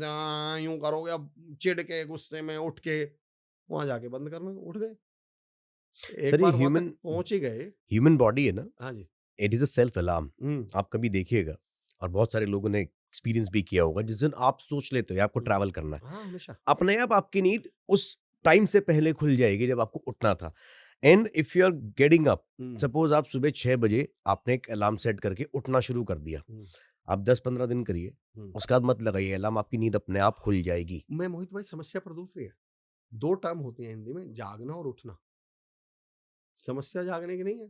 यूं करोगे, अब चिढ़ के गुस्से में उठ के वहां जाके बंद करना, उठ गए। एक सर ये बार वहां तक ह्यूमन पहुंच ही गए। ह्यूमन बॉडी है ना, हाँ जी। It is a self alarm. Hmm. आप कभी देखिएगा और बहुत सारे लोगों ने एक्सपीरियंस भी किया होगा, जिस दिन आप सोच लेते हो आपको हम्म, ट्रैवल करना है, हाँ हमेशा। अपने आप आपकी नींद उस टाइम से पहले खुल जाएगी जब आपको उठना था। And if you are getting up, hmm. Suppose आप सुबह 6 बजे आपने एक अलार्म सेट करके उठना शुरू कर दिया, हम्म। आप 10-15 दिन करिए, हम्म। उसके बाद मत लगाइए अलार्म, आपकी नींद अपने आप खुल जाएगी। मैं मोहित भाई, समस्या पर दूसरी है। दो टर्म होती हैं हिंदी में, जागना और उठना। समस्या जागने की नहीं है,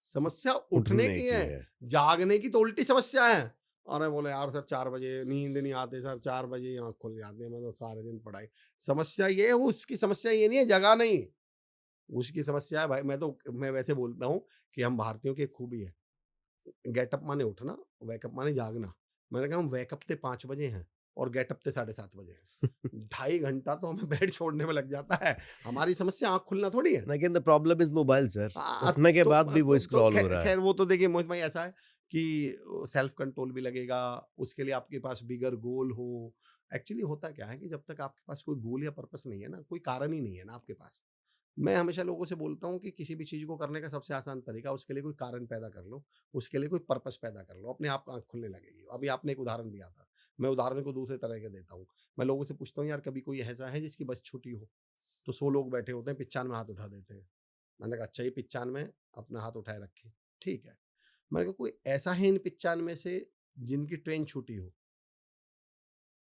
समस्या उठने उठने की की है। है। जागने की तो उल्टी समस्या है। अरे बोले यार सर 4 बजे नींद नहीं आती सर, 4 बजे ही आँख खुल जाती है, मैं तो सारे दिन पढ़ाई। समस्या ये है, उसकी समस्या ये नहीं है जगा नहीं, उसकी समस्या है भाई, मैं वैसे बोलता हूँ कि हम भारतीयों की एक खूबी है, गेटअप माने उठना, वेकअप माने जागना। मैंने कहा हम वेकअप थे 5 बजे हैं और गेटअप थे 7:30 बजे हैं। 2.5 घंटा तो हमें बेड छोड़ने में लग जाता है। हमारी समस्या आँख खुलना थोड़ी है। Again the problem is mobile sir, हाँ, उठने के बाद भी वो तो स्क्रॉल हो रहा है। खैर वो तो देखिए मोहित भाई, ऐसा है कि सेल्फ कंट्रोल भी लगेगा, उसके लिए आपके पास बिगर गोल हो। एक्चुअली होता क्या है कि जब तक आपके पास कोई गोल या पर्पस नहीं है ना, कोई कारण ही नहीं है ना आपके पास। मैं हमेशा लोगों से बोलता हूँ कि किसी भी चीज को करने का सबसे आसान तरीका, उसके लिए कोई कारण पैदा कर लो, उसके लिए कोई पर्पस पैदा कर लो, अपने आप आँख खुलने लगेगी। अभी आपने एक उदाहरण दिया था, मैं उदाहरण को दूसरे तरह के देता हूँ। मैं लोगों से पूछता हूँ यार कभी कोई ऐसा है जिसकी बस छुट्टी हो, तो 100 लोग बैठे होते हैं, 95 हाथ उठा देते हैं। मैंने कहा अच्छा ये 95 अपना हाथ उठाए रखे, ठीक है। मैंने कहा कोई ऐसा है इन 95 से जिनकी ट्रेन छूटी हो,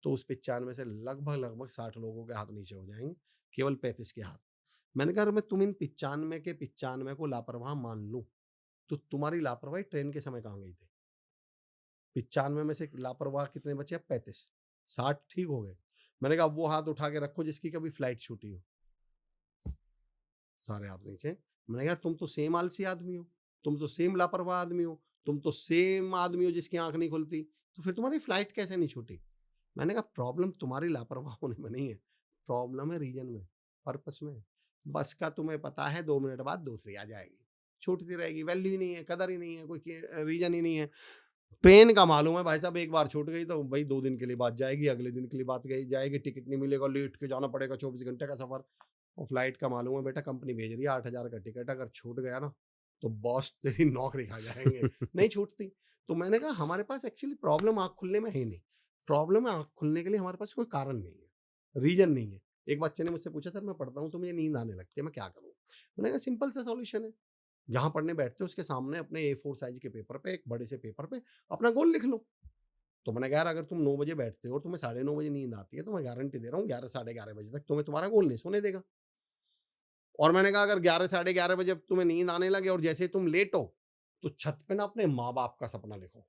तो उस 95 से लगभग लगभग 60 लोगों के हाथ नीचे हो जाएंगे, केवल 35 के हाथ। मैंने कहा अगर मैं तुम इन 95 के 95 को लापरवाह मान लूं, तो तुम्हारी लापरवाही ट्रेन के समय कहाँ गई थी? 95 में से लापरवाह कितने बचे? अब 35, 60 ठीक हो गए। मैंने कहा अब वो हाथ उठा के रखो जिसकी कभी फ्लाइट छूटी हो, सारे हाथ नीचे। मैंने कहा तुम तो सेम आलसी आदमी हो, तुम तो सेम लापरवाह आदमी हो, तुम तो सेम आदमी हो जिसकी आंख नहीं खुलती, तो फिर तुम्हारी फ्लाइट कैसे नहीं छूटी? मैंने कहा प्रॉब्लम तुम्हारी लापरवाह होने में नहीं है, प्रॉब्लम है रीजन में, पर्पस में। बस का तुम्हें पता है 2 मिनट बाद दूसरी आ जाएगी, छूटती रहेगी, वैल्यू ही नहीं है, कदर ही नहीं है, कोई रीजन ही नहीं है। ट्रेन का मालूम है भाई साहब, एक बार छूट गई तो भाई 2 दिन के लिए बात जाएगी, अगले दिन के लिए बात गई जाएगी, टिकट नहीं मिलेगा, लेट के जाना पड़ेगा, 24 घंटे का सफर। और फ्लाइट का मालूम है बेटा, कंपनी भेज रही है 8,000 का टिकट, अगर छूट गया ना तो बॉस तेरी नौकरी खा जाएंगे। नहीं छूटती। तो मैंने कहा हमारे पास एक्चुअली प्रॉब्लम आँख खुलने में है ही नहीं, प्रॉब्लम है आँख खुलने के लिए हमारे पास कोई कारण नहीं है, रीजन नहीं है। एक बच्चे ने मुझसे पूछा सर मैं पढ़ता हूँ तो मुझे नींद आने लगती है, मैं क्या करूँ? मैंने कहा सिंपल सा सॉल्यूशन है, जहाँ पढ़ने बैठते हो उसके सामने अपने A4 साइज के पेपर पे, एक बड़े से पेपर पे अपना गोल लिख लो। तो मैंने कहा यार अगर तुम 9 बजे बैठते हो और तुम्हें 9:30 बजे नींद आती है, तो मैं गारंटी दे रहा हूँ 11 साढ़े 11 बजे तक तुम्हें तुम्हारा गोल नहीं सोने देगा। और मैंने कहा अगर 11 साढ़े 11 बजे तुम्हें नींद आने लगे और जैसे ही तुम लेटो, तो छत पे ना अपने माँ बाप का सपना लिखो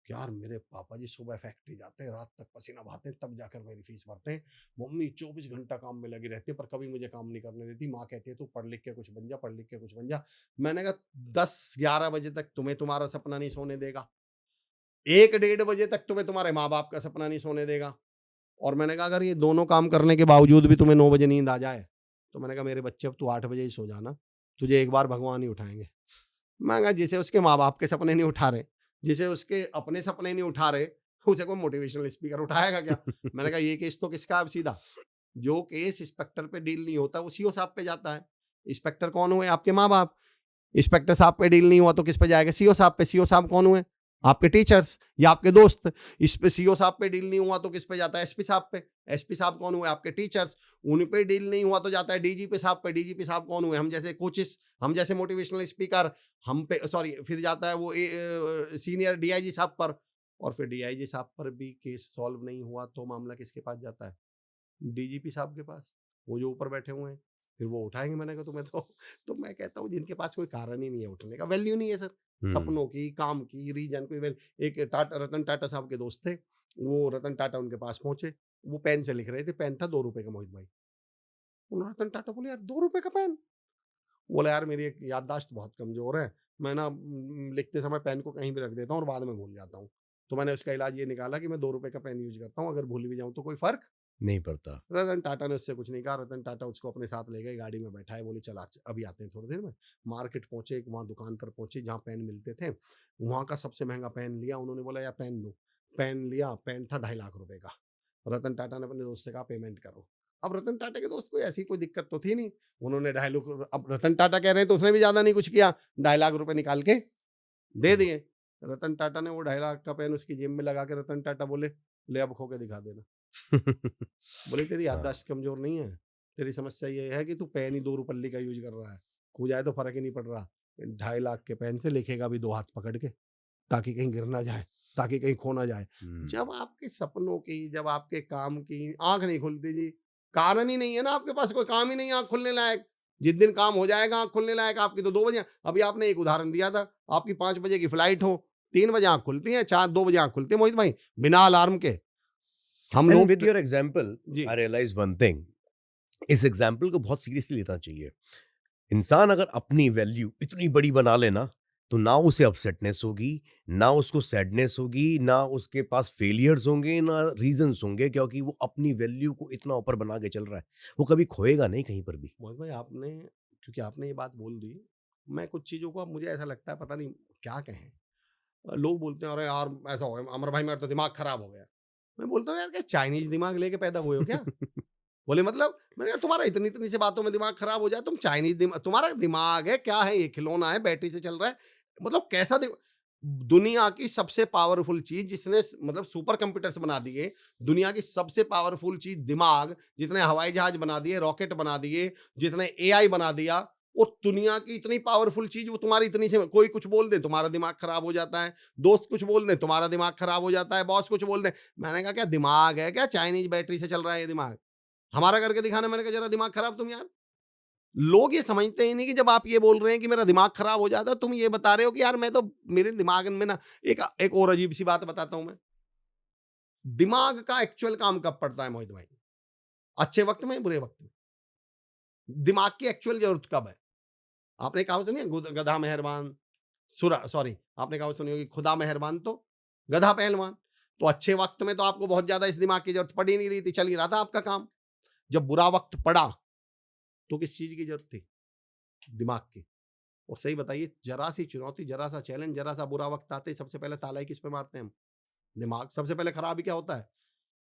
कि यार मेरे पापा जी सुबह फैक्ट्री जाते हैं, रात तक पसीना बहाते हैं, तब जाकर मेरी फीस भरते हैं। मम्मी 24 घंटा काम में लगी रहती है पर कभी मुझे काम नहीं करने देती। माँ कहती है तू पढ़ लिख के कुछ बन जा, पढ़ लिख के कुछ बन जा। मैंने कहा 10-11 बजे तक तुम्हें तुम्हारा सपना नहीं सोने देगा, 1-1:30 बजे तक तुम्हें तुम्हारे माँ बाप का सपना नहीं सोने देगा। और मैंने कहा अगर ये दोनों काम करने के बावजूद भी तुम्हें 9 बजे नींद आ जाए, तो मैंने कहा मेरे बच्चे अब तू 8 बजे ही सो जाना, तुझे एक बार भगवान ही उठाएंगे। मैं कहा जिसे उसके माँ बाप के सपने नहीं उठा रहे, जिसे उसके अपने सपने नहीं उठा रहे, उसे कोई मोटिवेशनल स्पीकर उठाएगा क्या? मैंने कहा ये केस तो किसका है अब सीधा? जो केस इंस्पेक्टर पे डील नहीं होता वो सीओ साहब पे जाता है। इंस्पेक्टर कौन हुए? आपके माँ बाप। इंस्पेक्टर साहब पे डील नहीं हुआ तो किस पे जाएगा? सीओ साहब पे। सीओ साहब कौन हुए? आपके टीचर्स या आपके दोस्त। इस पे सीओ साहब पे डील नहीं हुआ तो किस पे जाता है? एसपी साहब पे। एसपी साहब कौन हुए? आपके टीचर्स। उन पे डील नहीं हुआ तो जाता है डीजीपी साहब पे। डीजीपी साहब कौन हुए? हम जैसे कोचेस, हम जैसे मोटिवेशनल स्पीकर। हम पे सॉरी फिर जाता है वो सीनियर डीआईजी साहब पर। और फिर डीआईजी साहब पर भी केस सॉल्व नहीं हुआ तो मामला किसके पास जाता है? डीजीपी साहब के पास, वो जो ऊपर बैठे हुए हैं। फिर वो उठाएंगे। मैंने कहा तुम्हें तो मैं कहता हूँ जिनके पास कोई कारण ही नहीं है उठने का, वैल्यू नहीं है सर, हम्म। सपनों की, काम की, रीजन कोई एक टाटा, रतन टाटा साहब के दोस्त थे, वो रतन टाटा उनके पास पहुंचे, वो पेन से लिख रहे थे, पेन था 2 रुपए का मोहित भाई। उन्होंने रतन टाटा बोले यार 2 रुपए का पेन? बोला यार मेरी एक याददाश्त बहुत कमजोर है, मैं ना लिखते समय पेन को कहीं भी रख देता हूँ और बाद में भूल जाता हूँ। तो मैंने उसका इलाज ये निकाला कि मैं 2 रुपए का पेन यूज करता हूँ, अगर भूल भी जाऊँ तो कोई फर्क नहीं पड़ता। रतन टाटा ने उससे कुछ नहीं कहा। रतन टाटा उसको अपने साथ ले गए, गाड़ी में बैठाए, बोले चल आज अभी आते हैं थोड़ी देर में। मार्केट पहुंचे, एक वहाँ दुकान पर पहुंचे जहाँ पेन मिलते थे। वहाँ का सबसे महंगा पेन लिया। उन्होंने बोला यार पेन दो। पेन लिया, पेन था 2.5 लाख रुपए का। रतन टाटा ने अपने दोस्त से कहा पेमेंट करो। अब रतन टाटा के दोस्त को ऐसी कोई दिक्कत तो थी नहीं। उन्होंने 2.5 लाख, अब रतन टाटा कह रहे हैं तो उसने भी ज्यादा नहीं कुछ किया, 2.5 लाख रुपए निकाल के दे हुँ। दिए। रतन टाटा ने वो 2.5 लाख का पेन उसकी जेब में लगा के रतन टाटा बोले ले अब खो के दिखा देना। बोले तेरी हाँ। याददाश्त कमजोर नहीं है, तेरी समस्या ये है कि तू पेन ही 2 रुपल्ली का यूज कर रहा है, खो जाए तो फर्क ही नहीं पड़ रहा। 2.5 लाख के पेन से लिखेगा भी 2 हाथ पकड़ के, ताकि कहीं गिर ना जाए, ताकि कहीं खो ना जाए। हुँ। जब आपके सपनों की, जब आपके काम की आंख नहीं खुलती जी, कारण ही नहीं है ना, आपके पास कोई काम ही नहीं है आंख खुलने लायक। जिस दिन काम हो जाएगा आंख खुलने लायक आपकी तो 2 बजे। अभी आपने एक उदाहरण दिया था, आपकी 5 बजे की फ्लाइट हो, 3 बजे आंख खुलती है, 2 बजे आंख खुलती है मोहित भाई, बिना अलार्म के। हम एंड लोग with your example ji I realise one thing, इस एग्ज़ाम्पल को बहुत सीरियसली लेना चाहिए। इंसान अगर अपनी वैल्यू इतनी बड़ी बना लेना, तो ना उसे अपसेटनेस होगी, ना उसको सैडनेस होगी, ना उसके पास फेलियर्स होंगे, ना रीज़न्स होंगे, क्योंकि वो अपनी वैल्यू को इतना ऊपर बना के चल रहा है। वो कभी खोएगा नहीं कहीं पर भी। मोहित भाई आपने, क्योंकि आपने ये बात बोल दी, मैं कुछ चीज़ों को अब मुझे ऐसा लगता है पता नहीं क्या कहें। लोग बोलते हैं अरे यार ऐसा हो गया अमर भाई मेरा तो दिमाग खराब हो गया। मैं बोलता हूँ यार क्या चाइनीज दिमाग लेके पैदा हुए हो क्या? बोले मतलब, मैंने कहा तुम्हारा इतनी इतनी सी बातों में दिमाग खराब हो जाए, तुम चाइनीज दिमाग, तुम्हारा दिमाग है क्या है, ये खिलौना है बैटरी से चल रहा है, मतलब कैसा दुनिया की सबसे पावरफुल चीज जिसने मतलब सुपर कंप्यूटर्स बना दिए, दुनिया की सबसे पावरफुल चीज दिमाग, जितने हवाई जहाज बना दिए, रॉकेट बना दिए, जितने एआई बना दिया, वो दुनिया की इतनी पावरफुल चीज वो तुम्हारी इतनी से कोई कुछ बोल दे तुम्हारा दिमाग खराब हो जाता है, दोस्त कुछ बोल दे तुम्हारा दिमाग खराब हो जाता है, बॉस कुछ बोल दे। मैंने कहा क्या दिमाग है क्या, चाइनीज बैटरी से चल रहा है ये दिमाग, हमारा करके दिखाना। मैंने कहा जरा दिमाग खराब तुम यार। लोग ये समझते ही नहीं कि जब आप ये बोल रहे हैं कि मेरा दिमाग खराब हो जाता है, तुम ये बता रहे हो कि यार मैं तो, मेरे दिमाग में ना, एक एक और अजीब सी बात बताता हूं मैं। दिमाग का एक्चुअल काम कब पड़ता है मोहित भाई? अच्छे वक्त में, बुरे वक्त में? दिमाग की एक्चुअल जरूरत कब है? आपने कहावत सुनी है, गधा मेहरबान, सुरा सॉरी, आपने कहावत सुनी होगी, खुदा मेहरबान तो गधा पहलवान। तो अच्छे वक्त में तो आपको बहुत ज्यादा इस दिमाग की जरूरत पड़ ही नहीं रही थी, चल ही रहा था आपका काम। जब बुरा वक्त पड़ा तो किस चीज की जरूरत थी? दिमाग की। और सही बताइए, जरा सी चुनौती, जरा सा चैलेंज, जरा सा बुरा वक्त आते ही सबसे पहले ताला ही किस पे मारते हैं हम? दिमाग। सबसे पहले खराब ही क्या होता है?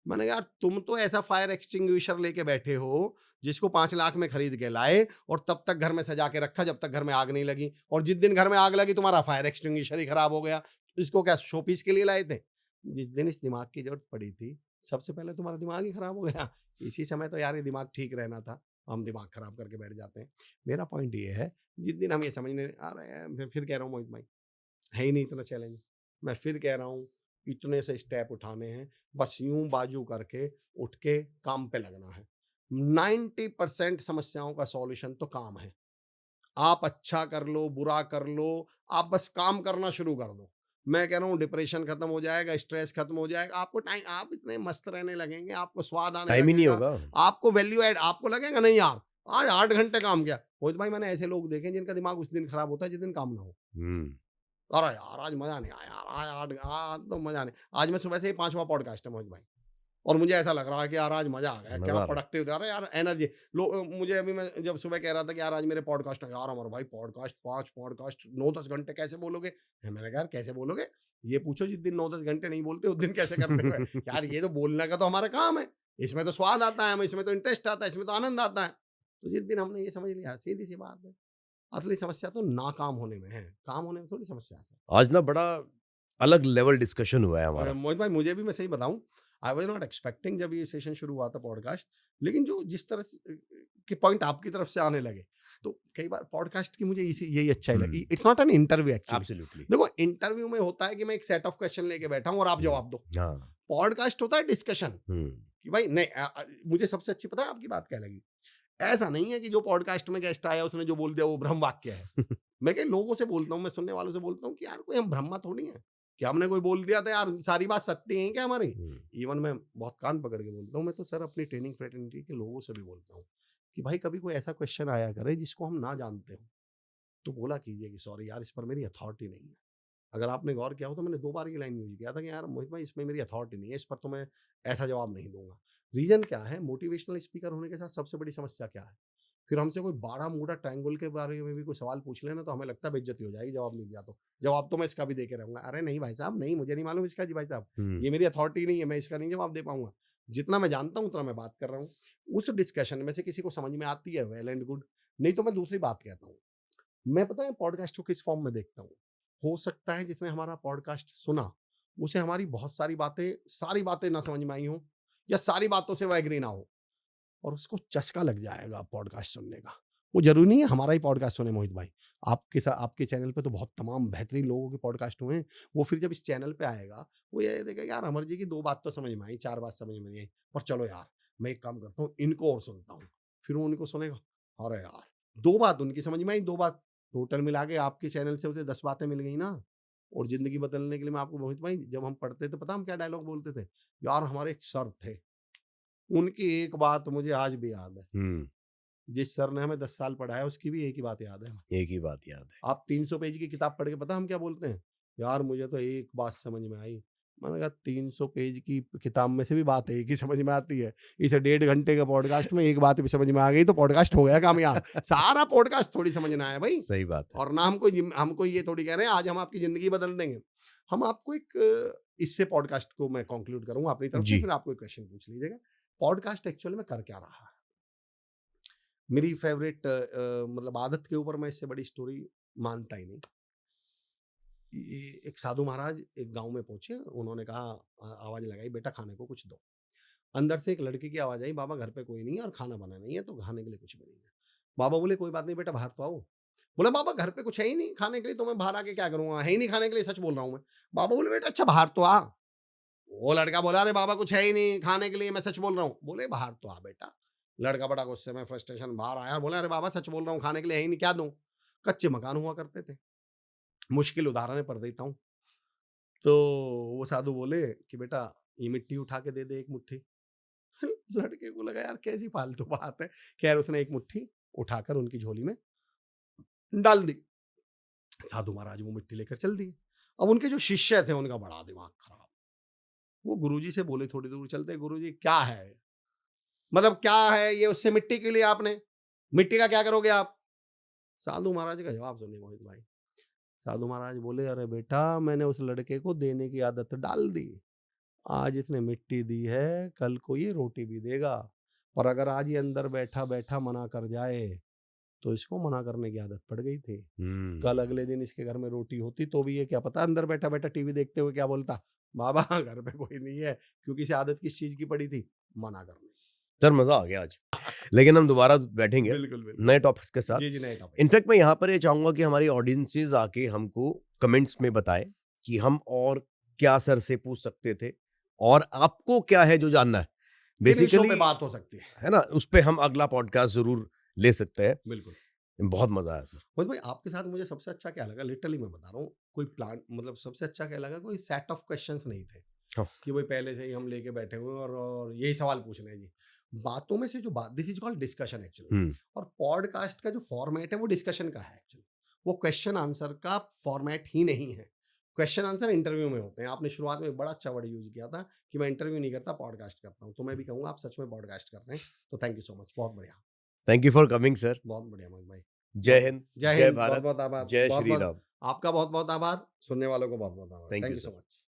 मैंने कहा यार तुम तो ऐसा फायर एक्सटिंग्विशर लेके बैठे हो जिसको 5 लाख में खरीद के लाए, और तब तक घर में सजा के रखा जब तक घर में आग नहीं लगी, और जिस दिन घर में आग लगी तुम्हारा फायर एक्सटिंग्विशर ही खराब हो गया। इसको क्या शो पीस के लिए लाए थे? जिस दिन इस दिमाग की जरूरत पड़ी थी, सबसे पहले तुम्हारा दिमाग ही खराब हो गया। इसी समय तो यार ये दिमाग ठीक रहना था, हम दिमाग खराब करके बैठ जाते हैं। मेरा पॉइंट ये है, जिस दिन हम ये समझने आ रहे हैं, मैं फिर कह रहा हूँ मोहित भाई, है ही नहीं इतना चैलेंज। मैं फिर कह रहा हूँ, इतने से स्टेप उठाने हैं, बस यूं बाजू करके उठ के काम पे लगना है। 90% समस्याओं का सॉल्यूशन तो काम है। आप अच्छा कर लो, बुरा कर लो, आप बस काम करना शुरू कर दो। मैं कह रहा हूँ डिप्रेशन खत्म हो जाएगा, स्ट्रेस खत्म हो जाएगा, आपको टाइम, आप इतने मस्त रहने लगेंगे, आपको स्वाद आने टाइम ही नहीं लगेगा, होगा। आपको वैल्यू एड, आपको लगेगा नहीं यार आज 8 घंटे काम किया। मोहित भाई मैंने ऐसे लोग देखे हैं जिनका दिमाग उस दिन खराब होता है जिस दिन काम ना हो। हुँ। अरे यार आज मजा नहीं आया यार, आज तो मजा नहीं। आज मैं सुबह से ही 5वां पॉडकास्ट है मोहित भाई, और मुझे ऐसा लग रहा है कि यार आज मजा आ गया, क्या मज़ा आ रहा है। प्रोडक्टिव था। अरे यार एनर्जी, मुझे अभी मैं जब सुबह कह रहा था कि यार आज मेरे पॉडकास्ट है, यार हमारे भाई पॉडकास्ट, 5 पॉडकास्ट 9-10 घंटे कैसे बोलोगे? मैंने कहा यार कैसे बोलोगे, ये पूछो जिस दिन 9-10 घंटे नहीं बोलते उस दिन कैसे करते हो? यार ये तो बोलने का तो हमारा काम है, इसमें तो स्वाद आता है, हमें इसमें तो इंटरेस्ट आता है, इसमें तो आनंद आता है। तो जिस दिन हमने ये समझ लिया, सीधी सी बात है, असली समस्या तो नाकाम होने में है, काम होने में थोड़ी समस्या है। आज ना बड़ा अलग लेवल डिस्कशन हुआ है और हमारा। मोहित भाई मुझे भी, मैं सही बताऊं, आई वाज नॉट एक्सपेक्टिंग जब ये सेशन शुरू हुआ था पॉडकास्ट, लेकिन जो जिस तरह के पॉइंट आपकी तरफ से आने लगे, तो कई बार पॉडकास्ट की मुझे इसी यही अच्छा ही लगा। हुँ। It's not an interview actually. Absolutely. देखो इंटरव्यू में होता है कि मैं एक सेट ऑफ क्वेश्चन लेके बैठा हूं और आप हुँ। जवाब दो। हाँ। पॉडकास्ट होता है डिस्कशन, हुँ। कि भाई नहीं मुझे सबसे अच्छी पता है आपकी बात क्या लगी, ऐसा नहीं है कि जो पॉडकास्ट में गेस्ट आया उसने जो बोल दिया वो ब्रह्म वाक्य है। मैं कई लोगों से बोलता हूँ, मैं सुनने वालों से बोलता हूँ कि यार कोई हम ब्रह्मा थोड़ी है कि हमने कोई बोल दिया था यार सारी बात सत्य है क्या हमारी। हुँ। इवन मैं बहुत कान पकड़ के बोलता हूँ, मैं तो सर अपनी ट्रेनिंग फ्रेटर्निटी के लोगों से भी बोलता हूँ कि भाई कभी कोई ऐसा क्वेश्चन आया करे जिसको हम ना जानते हो, तो बोला कीजिए कि सॉरी यार इस पर मेरी अथॉरिटी नहीं है, अगर आपने गौर किया हो तो मैंने 2 बार ये लाइन यूज़ किया था कि यार मोहित भाई इसमें मेरी अथॉरिटी नहीं है, इस पर तो मैं ऐसा जवाब नहीं दूँगा। रीज़न क्या है, मोटिवेशनल स्पीकर होने के साथ सबसे बड़ी समस्या क्या है? फिर हमसे कोई बाड़ा-मूड़ा ट्रायंगल के बारे में भी कोई सवाल पूछ ले ना तो हमें लगता है बेइज्जती हो जाएगी जवाब नहीं दिया तो। जवाब तो मैं इसका भी दे के रहूँगा। अरे नहीं भाई साहब, नहीं मुझे नहीं मालूम इसका जी भाई साहब। हुँ, ये मेरी अथॉरिटी नहीं है, मैं इसका नहीं जवाब दे पाऊँगा। जितना मैं जानता हूँ उतना मैं बात कर रहा हूँ। उस डिस्कशन में से किसी को समझ में आती है वेल एंड गुड, नहीं तो मैं दूसरी बात कहता हूँ। मैं पता है पॉडकास्ट को किस फॉर्म में देखता हूँ। हो सकता है जिसने हमारा पॉडकास्ट सुना, उसे हमारी बहुत सारी बातें ना समझ में आई हों या सारी बातों से वह एग्री ना हो और उसको चस्का लग जाएगा पॉडकास्ट सुनने का। वो ज़रूरी नहीं है हमारा ही पॉडकास्ट सुने मोहित भाई। आपके चैनल पे तो बहुत तमाम बेहतरीन लोगों के पॉडकास्ट हुए हैं। वो फिर जब इस चैनल पे आएगा, वो ये देखेगा यार अमर जी की 2 बात तो समझ में आई, 4 बात समझ में नहीं आई। पर चलो यार, मैं एक काम करता हूँ, इनको और सुनता हूँ। फिर वो उनको सुनेगा, अरे यार! 2 बात उनकी समझ में आई, 2 बात टोटल मिला के आपके चैनल से उसे 10 बातें मिल गई ना। और ज़िंदगी बदलने के लिए मैं आपको मोहित भाई जब हम पढ़ते थे, पता है हम क्या डायलॉग बोलते थे? यार हमारे एक सर थे, उनकी एक बात मुझे आज भी याद है। हुँ, जिस सर ने हमें 10 साल पढ़ाया उसकी भी एक ही बात याद है हमें। एक ही बात याद है। आप 300 पेज की किताब पढ़ के पता हम क्या बोलते हैं? यार मुझे तो एक बात समझ में आई। मैंने कहा 300 पेज की किताब में से भी बात एक ही समझ में आती है। इस 1.5 घंटे के पॉडकास्ट में एक बात भी समझ में आ गई तो पॉडकास्ट हो गया कामयाब। सारा पॉडकास्ट थोड़ी समझना है भाई। सही बात है। और ना हमको ये थोड़ी कह रहे हैं आज हम आपकी ज़िंदगी बदल देंगे। हम आपको इससे पॉडकास्ट को मैं कंक्लूड करूँगा अपनी तरफ से, जी, फिर आप कोई क्वेश्चन पूछ लीजिएगा। पॉडकास्ट एक्चुअल में कर क्या रहा है? मेरी फेवरेट मतलब आदत के ऊपर मैं इससे बड़ी स्टोरी मानता ही नहीं। एक साधु महाराज एक गांव में पहुंचे, उन्होंने कहा आवाज लगाई, बेटा खाने को कुछ दो। अंदर से एक लड़की की आवाज आई, बाबा घर पे कोई नहीं है और खाना बना नहीं है तो खाने के लिए कुछ भी नहीं है। बाबा बोले कोई बात नहीं बेटा, बाहर तो आओ। बोला बाबा घर पे कुछ है ही नहीं खाने के लिए, तो मैं बाहर आके क्या करूंगा, है ही नहीं खाने के लिए, सच बोल रहा हूँ मैं। बाबा बोले बेटा अच्छा बाहर तो आ। वो लड़का बोला अरे बाबा कुछ है ही नहीं खाने के लिए, मैं सच बोल रहा हूँ। बोले बाहर तो आ बेटा। लड़का बड़ा गुस्से में फ्रस्ट्रेशन बाहर आया, बोला अरे बाबा सच बोल रहा हूँ खाने के लिए है ही नहीं, क्या दूं। कच्चे मकान हुआ करते थे। मुश्किल उदाहरण पर देता हूँ। तो वो साधु बोले कि बेटा ये मिट्टी उठा के दे दे एक मुट्ठी। लड़के को लगा यार कैसी फालतू बात है। खैर उसने एक मुट्ठी उठाकर उनकी झोली में डाल दी। साधु महाराज वो मिट्टी लेकर चल दिए। अब उनके जो शिष्य थे उनका बड़ा दिमाग खराब। वो गुरुजी से बोले थोड़ी दूर चलते, गुरुजी क्या है, मतलब क्या है ये, उससे मिट्टी क्यों लिया आपने, मिट्टी का क्या करोगे आप। साधु महाराज का जवाब सुनिए मोहित भाई। साधु महाराज बोले अरे बेटा मैंने उस लड़के को देने की आदत डाल दी। आज इसने मिट्टी दी है, कल को ये रोटी भी देगा। पर अगर आज ये अंदर बैठा बैठा मना कर जाए तो इसको मना करने की आदत पड़ गई थी। हुँ। कल अगले दिन इसके घर में रोटी होती तो भी ये क्या पता अंदर बैठा बैठा टीवी देखते हुए क्या बोलता, बाबा घर पे कोई नहीं है, क्योंकि इसे आदत किस चीज की पड़ी थी, मना करने सर मज़ा आ गया आज। लेकिन हम दोबारा बैठेंगे बिल्कुल बिल्कुल। नए टॉपिक्स के साथ। जी जी, नए टॉपिक। इनफैक्ट मैं यहाँ पर ये चाहूँगा कि हमारी ऑडियंसेस आके हमको कमेंट्स में बताएँ कि हम और क्या सर से पूछ सकते थे और आपको क्या है जो जानना है। किन इन शो पे बेसिकली बात हो सकती है ना, उस पे हम अगला पॉडकास्ट ज़रूर ले सकते हैं। बिल्कुल। बहुत मज़ा आया सर। मोहित भाई आपके साथ मुझे सबसे अच्छा क्या लगा, लिटरली मैं बता रहा हूँ, कोई प्लान मतलब सबसे अच्छा क्या लगा, कोई सेट ऑफ क्वेश्चंस नहीं थे हाँ। कि भाई पहले से ही हम लेके बैठे हुए और यही सवाल पूछ रहे हैं जी। बातों में से जो बात, this is called discussion actually. हुँ, और पॉडकास्ट का जो फॉर्मेट है वो डिस्कशन का है एक्चुअली। वो क्वेश्चन आंसर का फॉर्मेट ही नहीं है। क्वेश्चन आंसर इंटरव्यू में होते हैं। आपने शुरुआत में एक बड़ा अच्छा वर्ड यूज किया था कि मैं इंटरव्यू नहीं करता पॉडकास्ट करता हूँ, तो मैं भी कहूँगा आप सच में पॉडकास्ट कर रहे हैं। तो थैंक यू सो मच, बहुत बढ़िया। Thank you for coming sir. बहुत बढ़िया मोहित भाई। जय हिंद, जय जय हिंद, बहुत भारत, बहुत आभार, जय बहुत श्री बहुत राम। आपका बहुत बहुत आभार, सुनने वालों को बहुत बहुत आभार। Thank thank you you so sir. Much.